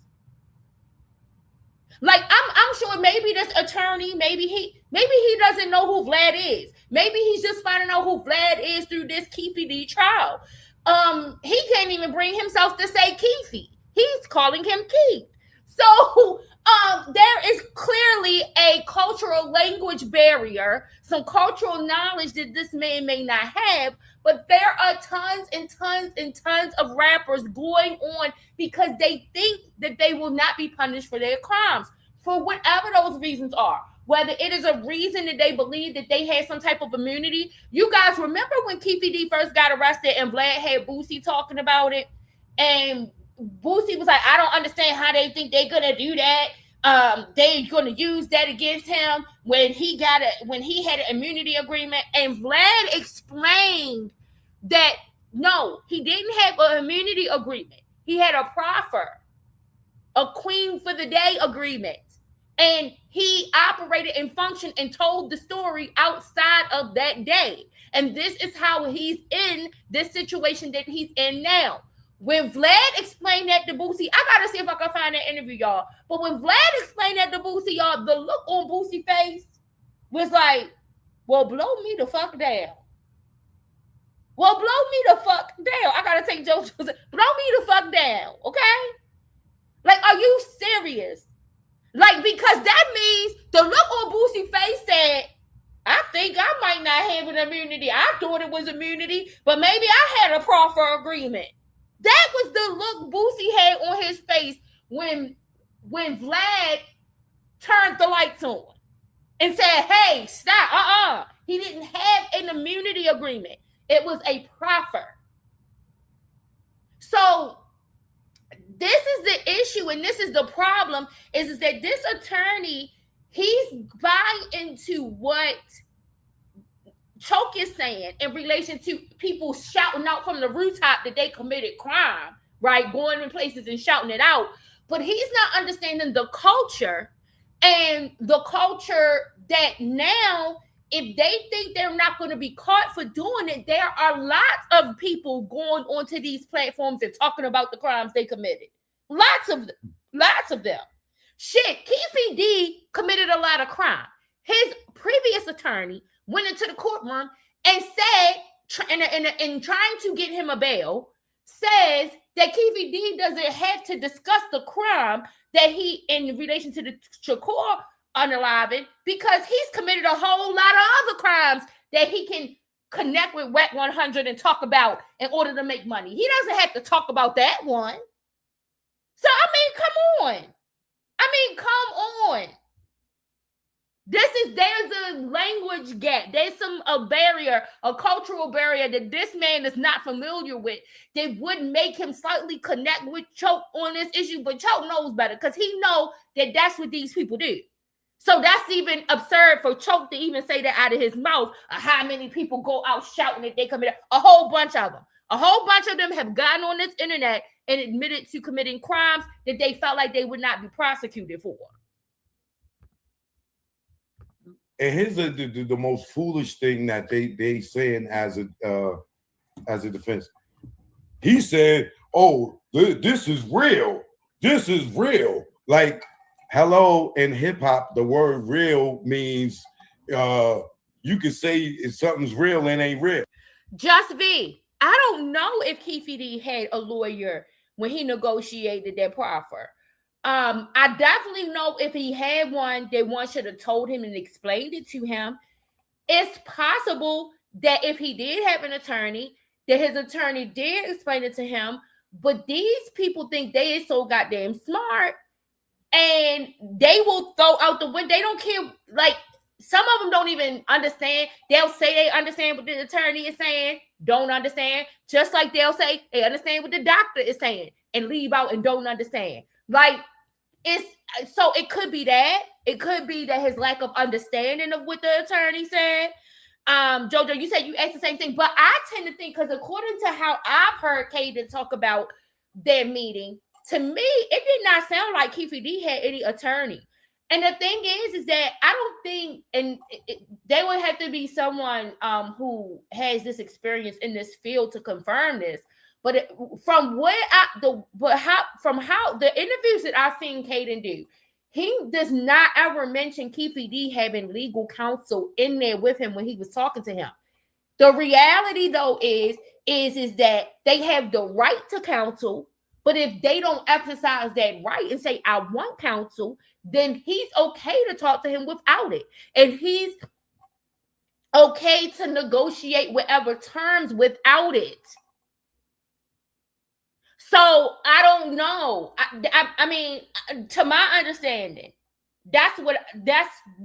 Like, I'm sure maybe this attorney, maybe he doesn't know who Vlad is. Maybe he's just finding out who Vlad is through this Keefe D trial. He can't even bring himself to say Keefe. He's calling him Keith. So there is clearly a cultural language barrier, some cultural knowledge that this man may not have, but there are tons and tons and tons of rappers going on because they think that they will not be punished for their crimes, for whatever those reasons are. Whether it is a reason that they believe that they had some type of immunity. You guys remember when Keefe D first got arrested and Vlad had Boosie talking about it? And Boosie was like, I don't understand how they think they're going to do that. They're going to use that against him when he had an immunity agreement. And Vlad explained that no, he didn't have an immunity agreement. He had a proffer, a queen for the day agreement. And he operated and functioned and told the story outside of that day. And this is how he's in this situation that he's in now. When Vlad explained that to Boosie, I gotta see if I can find that interview, y'all. But when Vlad explained that to Boosie, y'all, the look on Boosie's face was like, well, blow me the fuck down. Well, blow me the fuck down. I gotta take JoJo's, blow me the fuck down, okay? Like, are you serious? Like, because that means the look on Boosie's face said, I think I might not have an immunity. I thought it was immunity, but maybe I had a proffer agreement. That was the look Boosie had on his face when Vlad turned the lights on and said, hey, stop, He didn't have an immunity agreement. It was a proffer. So this is the issue, and this is the problem, is that this attorney, he's buying into what Choke is saying in relation to people shouting out from the rooftop that they committed crime, right? Going in places and shouting it out. But he's not understanding the culture, and the culture that now, if they think they're not going to be caught for doing it, there are lots of people going onto these platforms and talking about the crimes they committed. Lots of them. Shit, Keefe D committed a lot of crime. His previous attorney went into the courtroom and said, in trying to get him a bail, says that Keefe D doesn't have to discuss the crime that he, in relation to the Shakur unaliving, because he's committed a whole lot of other crimes that he can connect with WEC 100 and talk about in order to make money. He doesn't have to talk about that one. So, come on. Come on. There's a language gap. There's a barrier, a cultural barrier that this man is not familiar with that would make him slightly connect with Choke on this issue. But Choke knows better because he knows that that's what these people do. So that's even absurd for Choke to even say that out of his mouth. How many people go out shouting that they committed? A whole bunch of them. A whole bunch of them have gotten on this internet and admitted to committing crimes that they felt like they would not be prosecuted for. And here's the most foolish thing that they saying as a defense. He said, "Oh, this is real. This is real." Like, hello, in hip hop, the word "real" means you can say if something's real and ain't real. Just V. I don't know if Keefe D had a lawyer when he negotiated that proffer. I definitely know if he had one, that one should have told him and explained it to him. It's possible that if he did have an attorney, that his attorney did explain it to him, but these people think they is so goddamn smart, and they will throw out the window. They don't care. Like, some of them don't even understand. They'll say they understand what the attorney is saying, don't understand. Just like they'll say they understand what the doctor is saying and leave out and don't understand. Like, it's so it could be that. It could be that his lack of understanding of what the attorney said. Jojo, you said you asked the same thing, but I tend to think, because according to how I've heard Kaden talk about their meeting, to me, it did not sound like Keefe D had any attorney. And the thing is that I don't think, and they would have to be someone who has this experience in this field to confirm this. But from how the interviews that I've seen Kaden do, he does not ever mention Keefe D having legal counsel in there with him when he was talking to him. The reality, though, is that they have the right to counsel, but if they don't exercise that right and say, I want counsel, then he's okay to talk to him without it. And he's okay to negotiate whatever terms without it. So I don't know. I mean, to my understanding, that's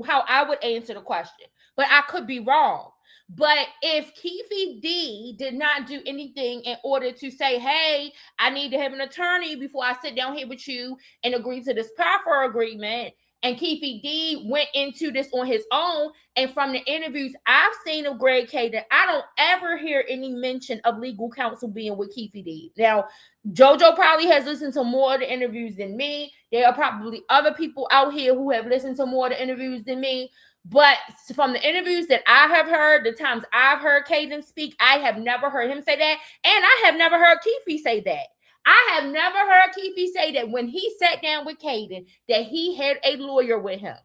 how I would answer the question. But I could be wrong. But if Keefe D did not do anything in order to say, hey, I need to have an attorney before I sit down here with you and agree to this proffer agreement, and Keefe D went into this on his own, and from the interviews I've seen of Greg Kaden, I don't ever hear any mention of legal counsel being with Keefe D. Now, JoJo probably has listened to more of the interviews than me. There are probably other people out here who have listened to more of the interviews than me. But from the interviews that I have heard, the times I've heard Kaden speak, I have never heard him say that. And I have never heard Keefe say that. I have never heard Keefe say that when he sat down with Kaden, that he had a lawyer with him.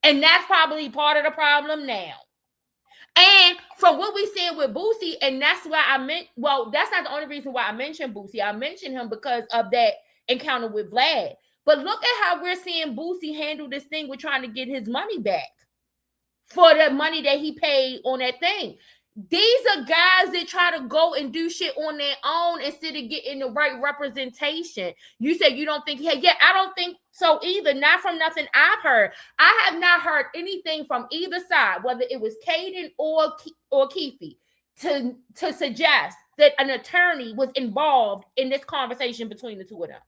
And that's probably part of the problem now. And from what we said with Boosie, and that's why I meant, well, that's not the only reason why I mentioned Boosie. I mentioned him because of that encounter with Vlad. But look at how we're seeing Boosie handle this thing with trying to get his money back for the money that he paid on that thing. These are guys that try to go and do shit on their own instead of getting the right representation. You said you don't think he had. Yeah, I don't think so either. Not from nothing I've heard. I have not heard anything from either side, whether it was Kaden or Keefe, to suggest that an attorney was involved in this conversation between the two of them.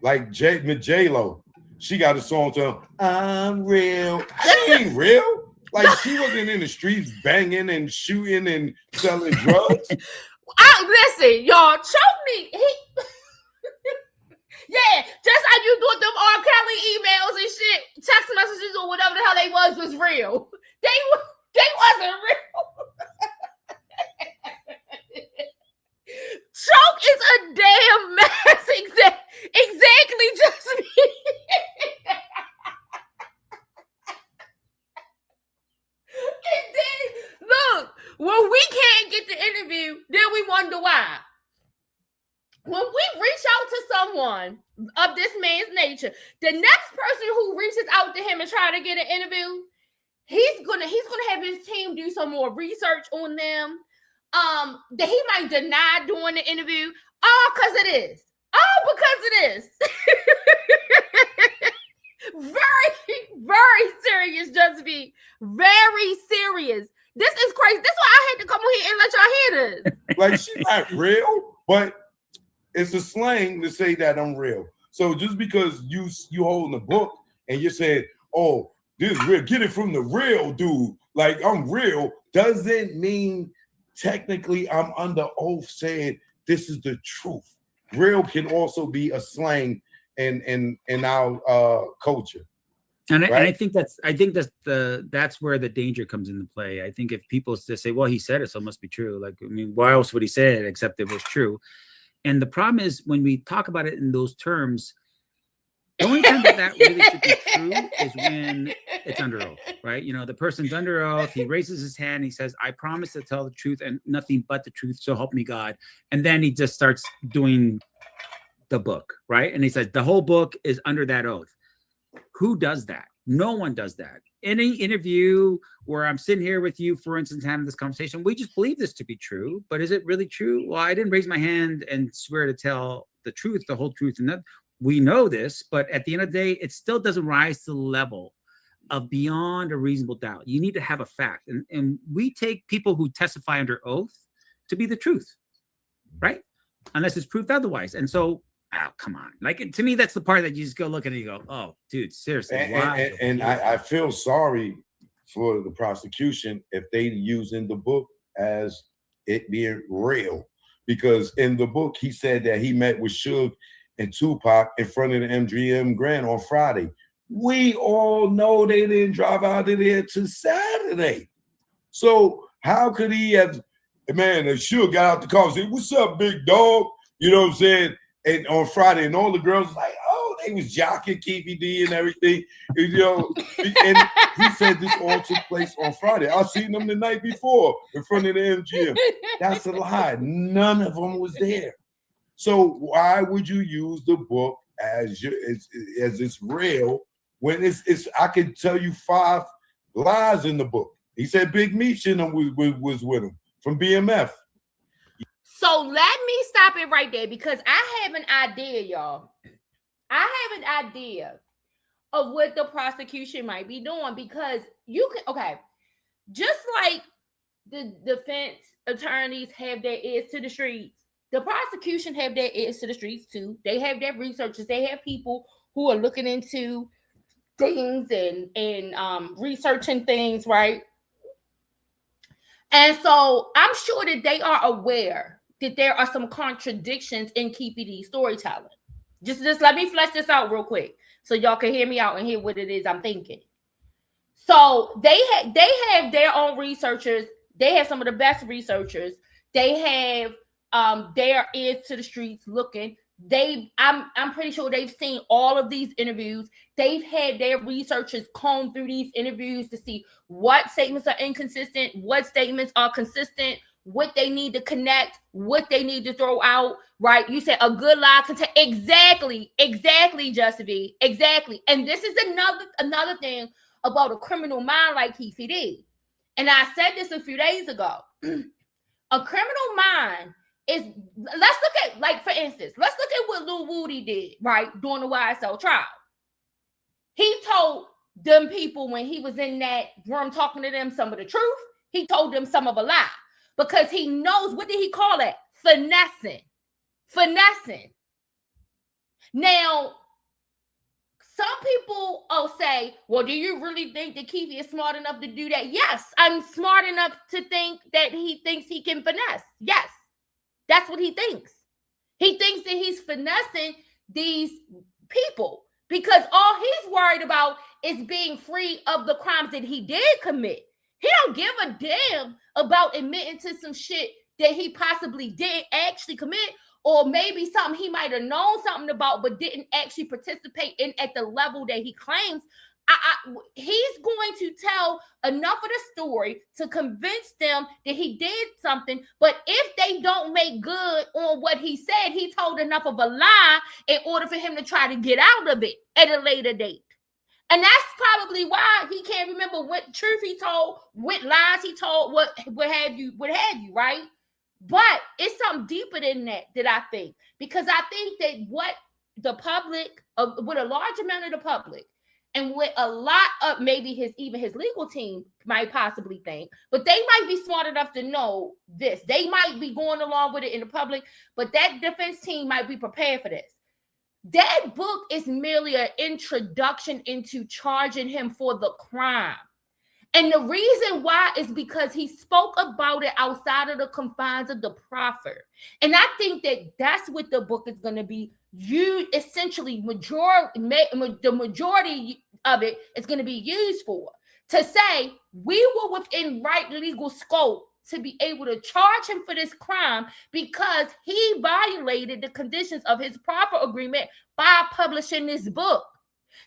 Like J-Lo, she got a song to him, I'm real. She ain't real. Like, she wasn't in the streets banging and shooting and selling drugs. Listen, y'all, choke me. Yeah, just like you do them R. Kelly emails and shit, text messages or whatever the hell they was real. They wasn't real. Choke is a damn mess. Exactly, just me. And then, look, when we can't get the interview, then we wonder why. When we reach out to someone of this man's nature, the next person who reaches out to him and try to get an interview, he's gonna have his team do some more research on them. That he might deny doing the interview. Because it is. Very, very serious, just be very serious. This is crazy. This is why I had to come on here and let y'all hear this. Like, she's not real, but it's a slang to say that I'm real. So just because you holding a book and you're saying, oh, this is real, get it from the real dude, like I'm real, doesn't mean technically I'm under oath saying this is the truth. Real can also be a slang in our culture. And, right? And I think that's where the danger comes into play. I think if people just say, well, he said it, so it must be true. Like, I mean, why else would he say it except it was true? And the problem is when we talk about it in those terms, the only time that really should be true is when it's under oath, right? You know, the person's under oath, he raises his hand, he says, I promise to tell the truth and nothing but the truth, so help me God. And then he just starts doing the book, right? And he says, the whole book is under that oath. Who does that? No one does that. any interview where I'm sitting here with you, for instance, having this conversation, we just believe this to be true. But is it really true? Well, I didn't raise my hand and swear to tell the truth, the whole truth. And that we know this, but at the end of the day, it still doesn't rise to the level of beyond a reasonable doubt. You need to have a fact. And we take people who testify under oath to be the truth, right? Unless it's proved otherwise. And so, oh, come on. Like, to me, that's the part that you just go look at it and you go, oh, dude, seriously. Why? And I feel sorry for the prosecution if they using the book as it being real. Because in the book, he said that he met with Suge and Tupac in front of the MGM Grand on Friday. We all know they didn't drive out of there till Saturday. So how could he have, man, if Suge got out the car and said, what's up, big dog? You know what I'm saying? And on Friday, and all the girls was like, oh, they was jocking Keefy D and everything. And, you know, and he said this all took place on Friday. I seen them the night before in front of the MGM. That's a lie. None of them was there. So why would you use the book as it's real when it's I can tell you 5 lies in the book. He said Big Meech in him was with him from BMF. So let me stop it right there because I have an idea, y'all. I have an idea of what the prosecution might be doing because you can, okay, just like the defense attorneys have their ears to the streets, the prosecution have their ears to the streets too. They have their researchers. They have people who are looking into things and researching things, right? And so I'm sure that they are aware that there are some contradictions in Keefy D's storytelling. Just let me flesh this out real quick so y'all can hear me out and hear what it is I'm thinking. So they have their own researchers. They have some of the best researchers. They have their ears to the streets looking. I'm pretty sure they've seen all of these interviews. They've had their researchers comb through these interviews to see what statements are inconsistent, what statements are consistent, what they need to connect, what they need to throw out, right? You said a good lie contain exactly, Just B, exactly. And this is another thing about a criminal mind like Keefy D. And I said this a few days ago. A criminal mind is, let's look at, like, for instance, let's look at what Lil Woody did, right, during the YSL trial. He told them people when he was in that room talking to them some of the truth. He told them some of a lie because he knows, what did he call it? Finessing. Now, some people will say, well, do you really think that Keefy is smart enough to do that? Yes, I'm smart enough to think that he thinks he can finesse. Yes. That's what he thinks. He thinks that he's finessing these people because all he's worried about is being free of the crimes that he did commit. He don't give a damn about admitting to some shit that he possibly did actually commit, or maybe something he might have known something about but didn't actually participate in at the level that he claims. He's going to tell enough of the story to convince them that he did something, but if they don't make good on what he said, he told enough of a lie in order for him to try to get out of it at a later date. And that's probably why he can't remember what truth he told, what lies he told, what have you, right? But it's something deeper than that I think, because I think that what the public, with a large amount of the public, and what a lot of maybe his legal team might possibly think, but they might be smart enough to know this. They might be going along with it in the public, but that defense team might be prepared for this. That book is merely an introduction into charging him for the crime. And the reason why is because he spoke about it outside of the confines of the proffer. And I think that that's what the book is going to be. You essentially the majority of it is going to be used for, to say we were within right legal scope to be able to charge him for this crime because he violated the conditions of his proffer agreement by publishing this book.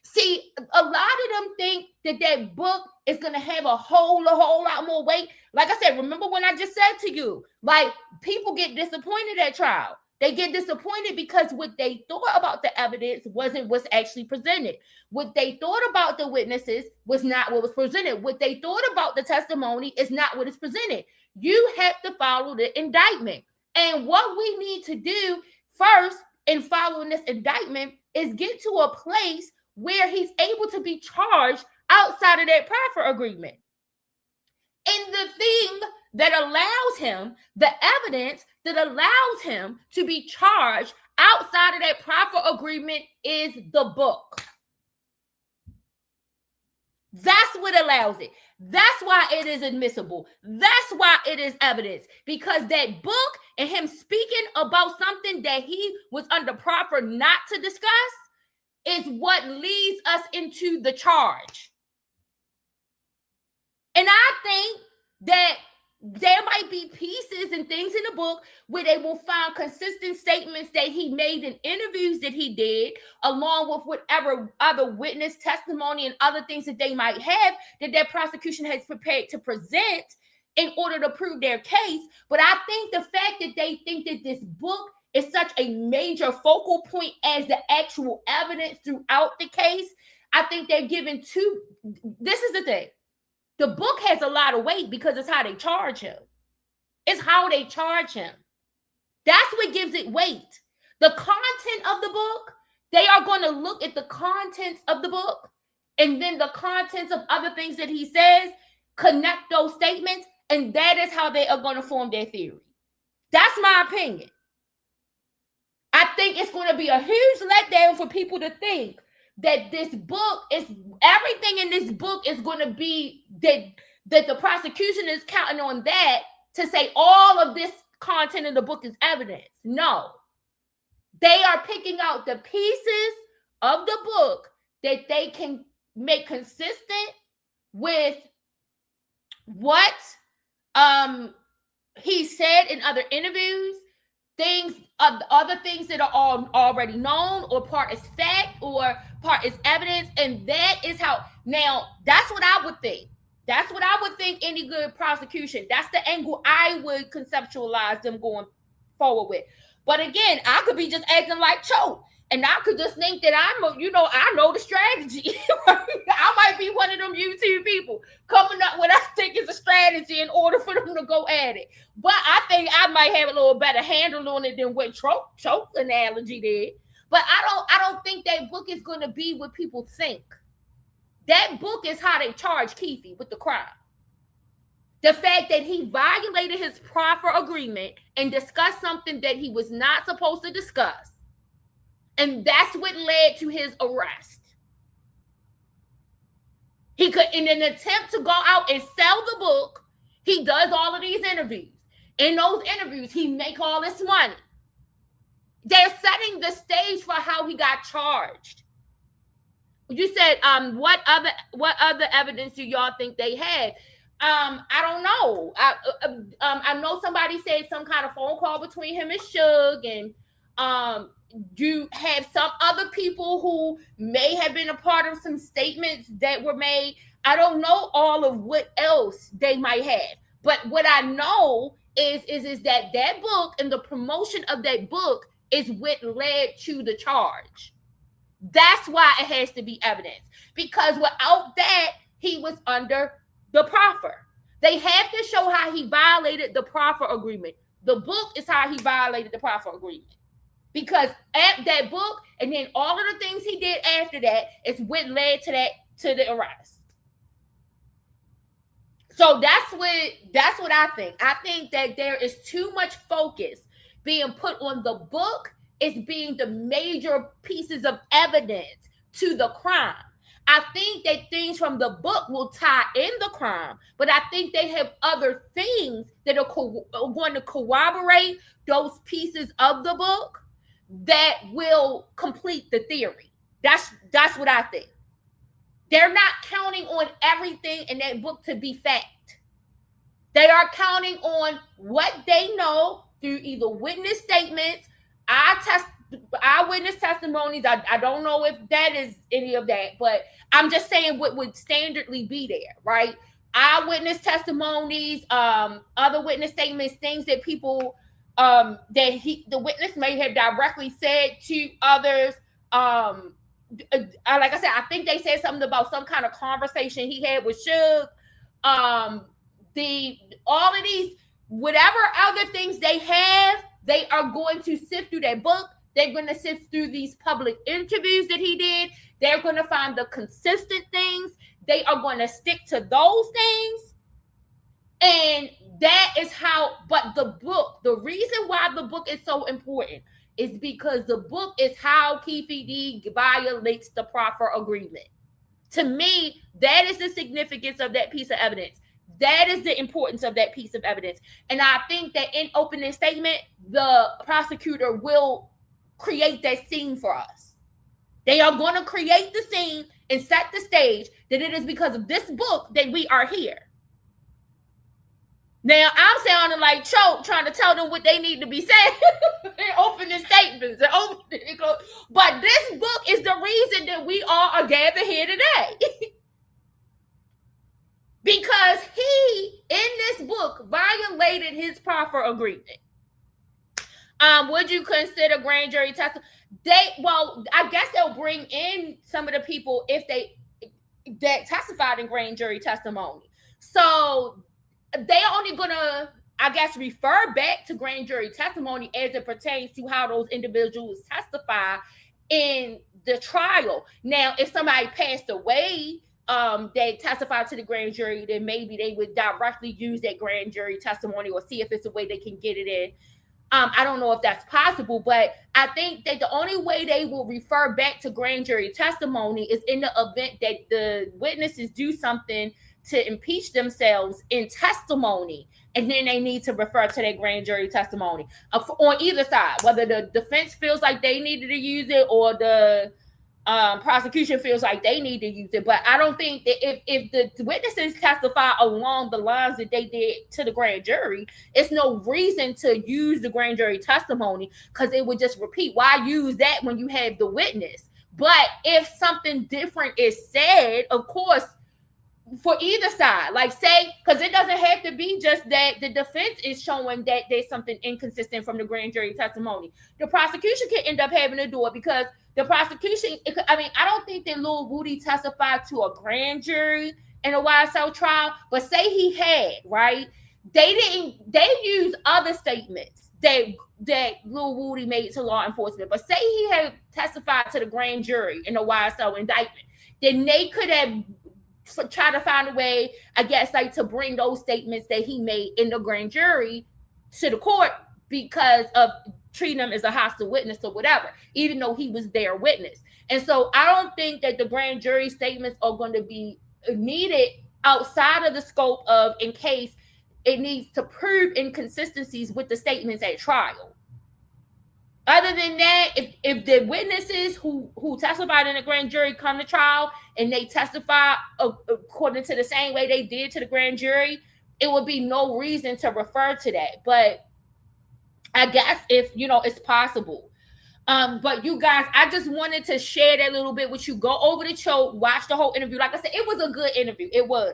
See, a lot of them think that book is going to have a whole lot more weight. Like I said, remember when I just said to you, like, people get disappointed at trial. They get disappointed because what they thought about the evidence wasn't what's actually presented. What they thought about the witnesses was not what was presented. What they thought about the testimony is not what is presented. You have to follow the indictment. And what we need to do first in following this indictment is get to a place where he's able to be charged outside of that proffer agreement. And the thing that allows him, the evidence that allows him to be charged outside of that proffer agreement is the book. That's what allows it. That's why it is admissible. That's why it is evidence. Because that book and him speaking about something that he was under proffer not to discuss is what leads us into the charge. And I think that there might be pieces and things in the book where they will find consistent statements that he made in interviews that he did, along with whatever other witness testimony and other things that they might have that prosecution has prepared to present in order to prove their case. But I think the fact that they think that this book is such a major focal point as the actual evidence throughout the case, I think they're given two. This is the thing. The book has a lot of weight because it's how they charge him. It's how they charge him. That's what gives it weight. The content of the book, they are going to look at the contents of the book and then the contents of other things that he says, connect those statements, and that is how they are going to form their theory. That's my opinion. I think it's going to be a huge letdown for people to think that this book is everything in this book is going to be that the prosecution is counting on that to say all of this content in the book is evidence. No, they are picking out the pieces of the book that they can make consistent with what he said in other interviews, things, other things that are all already known, or part is fact, or part is evidence, and that is how. Now, that's what I would think. That's what I would think any good prosecution. That's the angle I would conceptualize them going forward with. But again, I could be just acting like Choke, and I could just think that I know the strategy. I might be one of them YouTube people coming up with what I think is a strategy in order for them to go at it. But I think I might have a little better handle on it than what Choke's analogy did. But I don't think that book is going to be what people think. That book is how they charge Keefe with the crime. The fact that he violated his proffer agreement and discussed something that he was not supposed to discuss. And that's what led to his arrest. He could, in an attempt to go out and sell the book, he does all of these interviews. In those interviews, he make all this money. They're setting the stage for how he got charged. You said, what other evidence do y'all think they had? I don't know. I know somebody said some kind of phone call between him and Suge, and you have some other people who may have been a part of some statements that were made. I don't know all of what else they might have, but what I know is that book and the promotion of that book is what led to the charge. That's why it has to be evidence, because without that, he was under the proffer. They have to show how he violated the proffer agreement. The book is how he violated the proffer agreement. Because at that book, and then all of the things he did after that is what led to the arrest. So that's what I think. I think that there is too much focus being put on the book as being the major pieces of evidence to the crime. I think that things from the book will tie in the crime, but I think they have other things that are going to corroborate those pieces of the book that will complete the theory. That's what I think. They're not counting on everything in that book to be fact. They are counting on what they know through either witness statements, eyewitness testimonies. I don't know if that is any of that, but I'm just saying what would standardly be there, right? Eyewitness testimonies, other witness statements, things that people that the witness may have directly said to others. Like I said, I think they said something about some kind of conversation he had with Suge. The all of these, whatever other things they have, they are going to sift through that book. They're going to sift through these public interviews that he did. They're going to find the consistent things. They are going to stick to those things. And that is how, but the book, the reason why the book is so important is because the book is how Keefe D violates the proffer agreement. To me, that is the significance of that piece of evidence. That is the importance of that piece of evidence. And I think that in opening statement, the prosecutor will create that scene for us. They are going to create the scene and set the stage that it is because of this book that we are here. Now, I'm sounding like Choke trying to tell them what they need to be saying in opening statements. But this book is the reason that we all are gathered here today. Because he, in this book, violated his proffer agreement. Would you consider grand jury testimony? I guess they'll bring in some of the people that testified in grand jury testimony. So they're only gonna, I guess, refer back to grand jury testimony as it pertains to how those individuals testify in the trial. Now, if somebody passed away, they testified to the grand jury, then maybe they would directly use that grand jury testimony or see if it's a way they can get it in. I don't know if that's possible, but I think that the only way they will refer back to grand jury testimony is in the event that the witnesses do something to impeach themselves in testimony, and then they need to refer to their grand jury testimony on either side, whether the defense feels like they needed to use it or the prosecution feels like they need to use it. But I don't think that if the witnesses testify along the lines that they did to the grand jury, it's no reason to use the grand jury testimony because it would just repeat. Why use that when you have the witness? But if something different is said, of course, for either side, like say, because it doesn't have to be just that the defense is showing that there's something inconsistent from the grand jury testimony. The prosecution can end up having to do it because the prosecution, I don't think that Lil Woody testified to a grand jury in a YSL trial, but say he had, right? They used other statements that Lil Woody made to law enforcement, but say he had testified to the grand jury in a YSL indictment, then they could have try to find a way, I guess, like to bring those statements that he made in the grand jury to the court because of treating him as a hostile witness or whatever, even though he was their witness. And so I don't think that the grand jury statements are going to be needed outside of the scope of in case it needs to prove inconsistencies with the statements at trial. Other than that, if the witnesses who testified in the grand jury come to trial and they testify according to the same way they did to the grand jury, it would be no reason to refer to that. But I guess if, it's possible. But you guys, I just wanted to share that little bit with you. Go over the show, watch the whole interview. Like I said, it was a good interview. It was.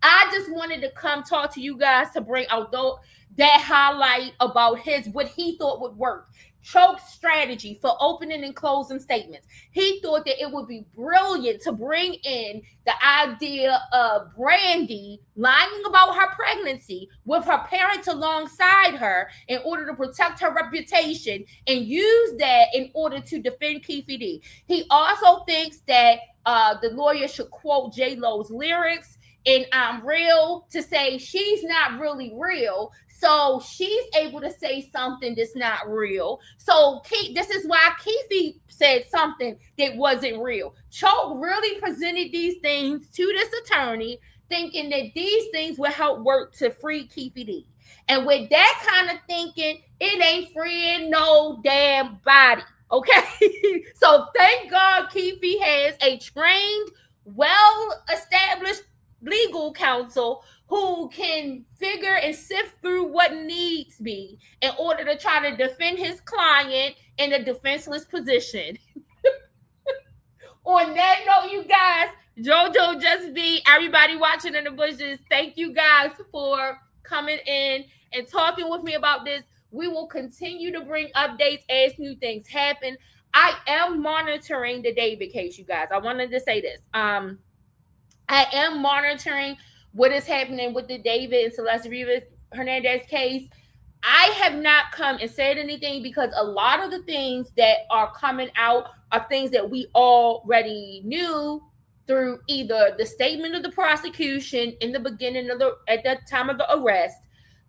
I just wanted to come talk to you guys to bring out that highlight about what he thought would work. Choke's strategy for opening and closing statements. He thought that it would be brilliant to bring in the idea of Brandy lying about her pregnancy with her parents alongside her in order to protect her reputation and use that in order to defend Keefe D. He also thinks that the lawyer should quote J-Lo's lyrics in I'm Real to say she's not really real. So she's able to say something that's not real. So this is why Keefe said something that wasn't real. Choke really presented these things to this attorney thinking that these things would help work to free Keefe D. And with that kind of thinking, it ain't freeing no damn body. Okay? So thank God Keefe has a trained, well-established legal counsel who can figure and sift through what needs be in order to try to defend his client in a defenseless position. On that note, you guys, JoJo, Just Be, everybody watching in the bushes, thank you guys for coming in and talking with me about this. We will continue to bring updates as new things happen. I am monitoring the David case, you guys. I wanted to say this. I am monitoring what is happening with the David and Celeste Rivas Hernandez case. I have not come and said anything because a lot of the things that are coming out are things that we already knew through either the statement of the prosecution in the beginning of at the time of the arrest,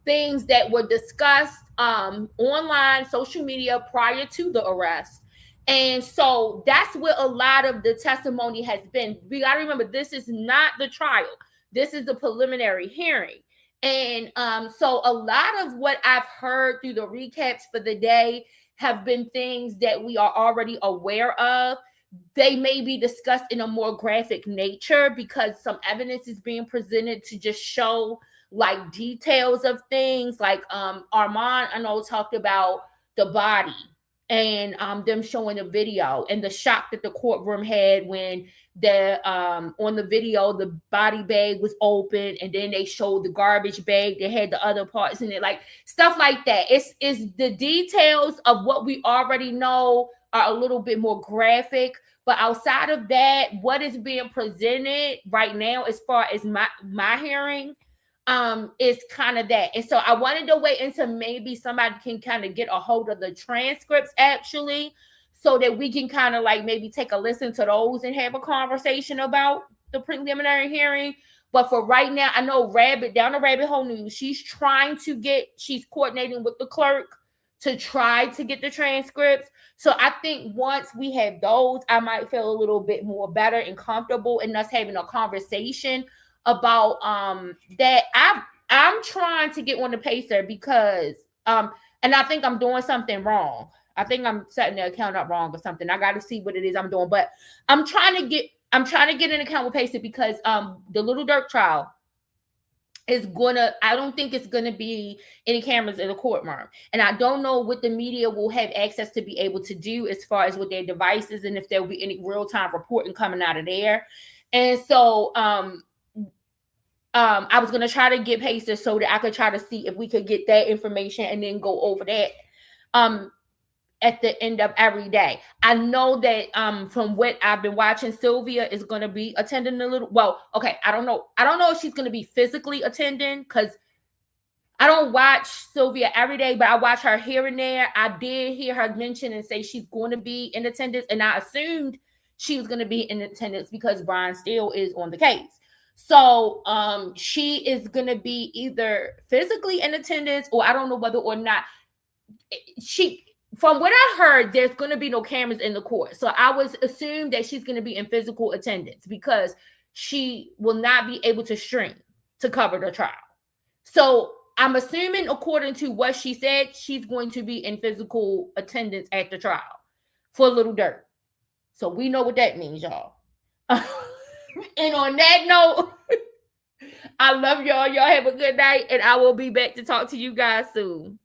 things that were discussed online, social media prior to the arrest. And so that's what a lot of the testimony has been. We got to remember, this is not the trial. This is the preliminary hearing. And so a lot of what I've heard through the recaps for the day have been things that we are already aware of. They may be discussed in a more graphic nature because some evidence is being presented to just show like details of things. Like Armand, I know, talked about the body and them showing a video and the shock that the courtroom had when the on the video the body bag was open and then they showed the garbage bag that had the other parts in it, like stuff like that. It's the details of what we already know are a little bit more graphic, but outside of that, what is being presented right now as far as my hearing is kind of that. And so I wanted to wait until maybe somebody can kind of get a hold of the transcripts actually, so that we can kind of like maybe take a listen to those and have a conversation about the preliminary hearing. But for right now, I know down the Rabbit Hole News, she's coordinating with the clerk to try to get the transcripts. So I think once we have those, I might feel a little bit more better and comfortable in us having a conversation about that. I'm trying to get on the pacer because and I think I'm doing something wrong. I think I'm setting the account up wrong or something. I got to see what it is I'm doing, but I'm trying to get an account with Pacer because the Little Dirk trial is I don't think it's gonna be any cameras in the courtroom, and I don't know what the media will have access to be able to do as far as with their devices and if there will be any real-time reporting coming out of there. And so I was gonna try to get Pacer so that I could try to see if we could get that information and then go over that at the end of every day. I know that from what I've been watching, Sylvia is going to be attending a little. Well, okay, I don't know if she's going to be physically attending because I don't watch Sylvia every day, but I watch her here and there. I did hear her mention and say she's going to be in attendance, and I assumed she was going to be in attendance because Brian Steele is on the case. So she is going to be either physically in attendance, or I don't know whether or not from what I heard, there's going to be no cameras in the court. So I was assumed that she's going to be in physical attendance because she will not be able to stream to cover the trial. So I'm assuming, according to what she said, she's going to be in physical attendance at the trial for Little Dirk. So we know what that means, y'all. And on that note, I love y'all. Y'all have a good night, and I will be back to talk to you guys soon.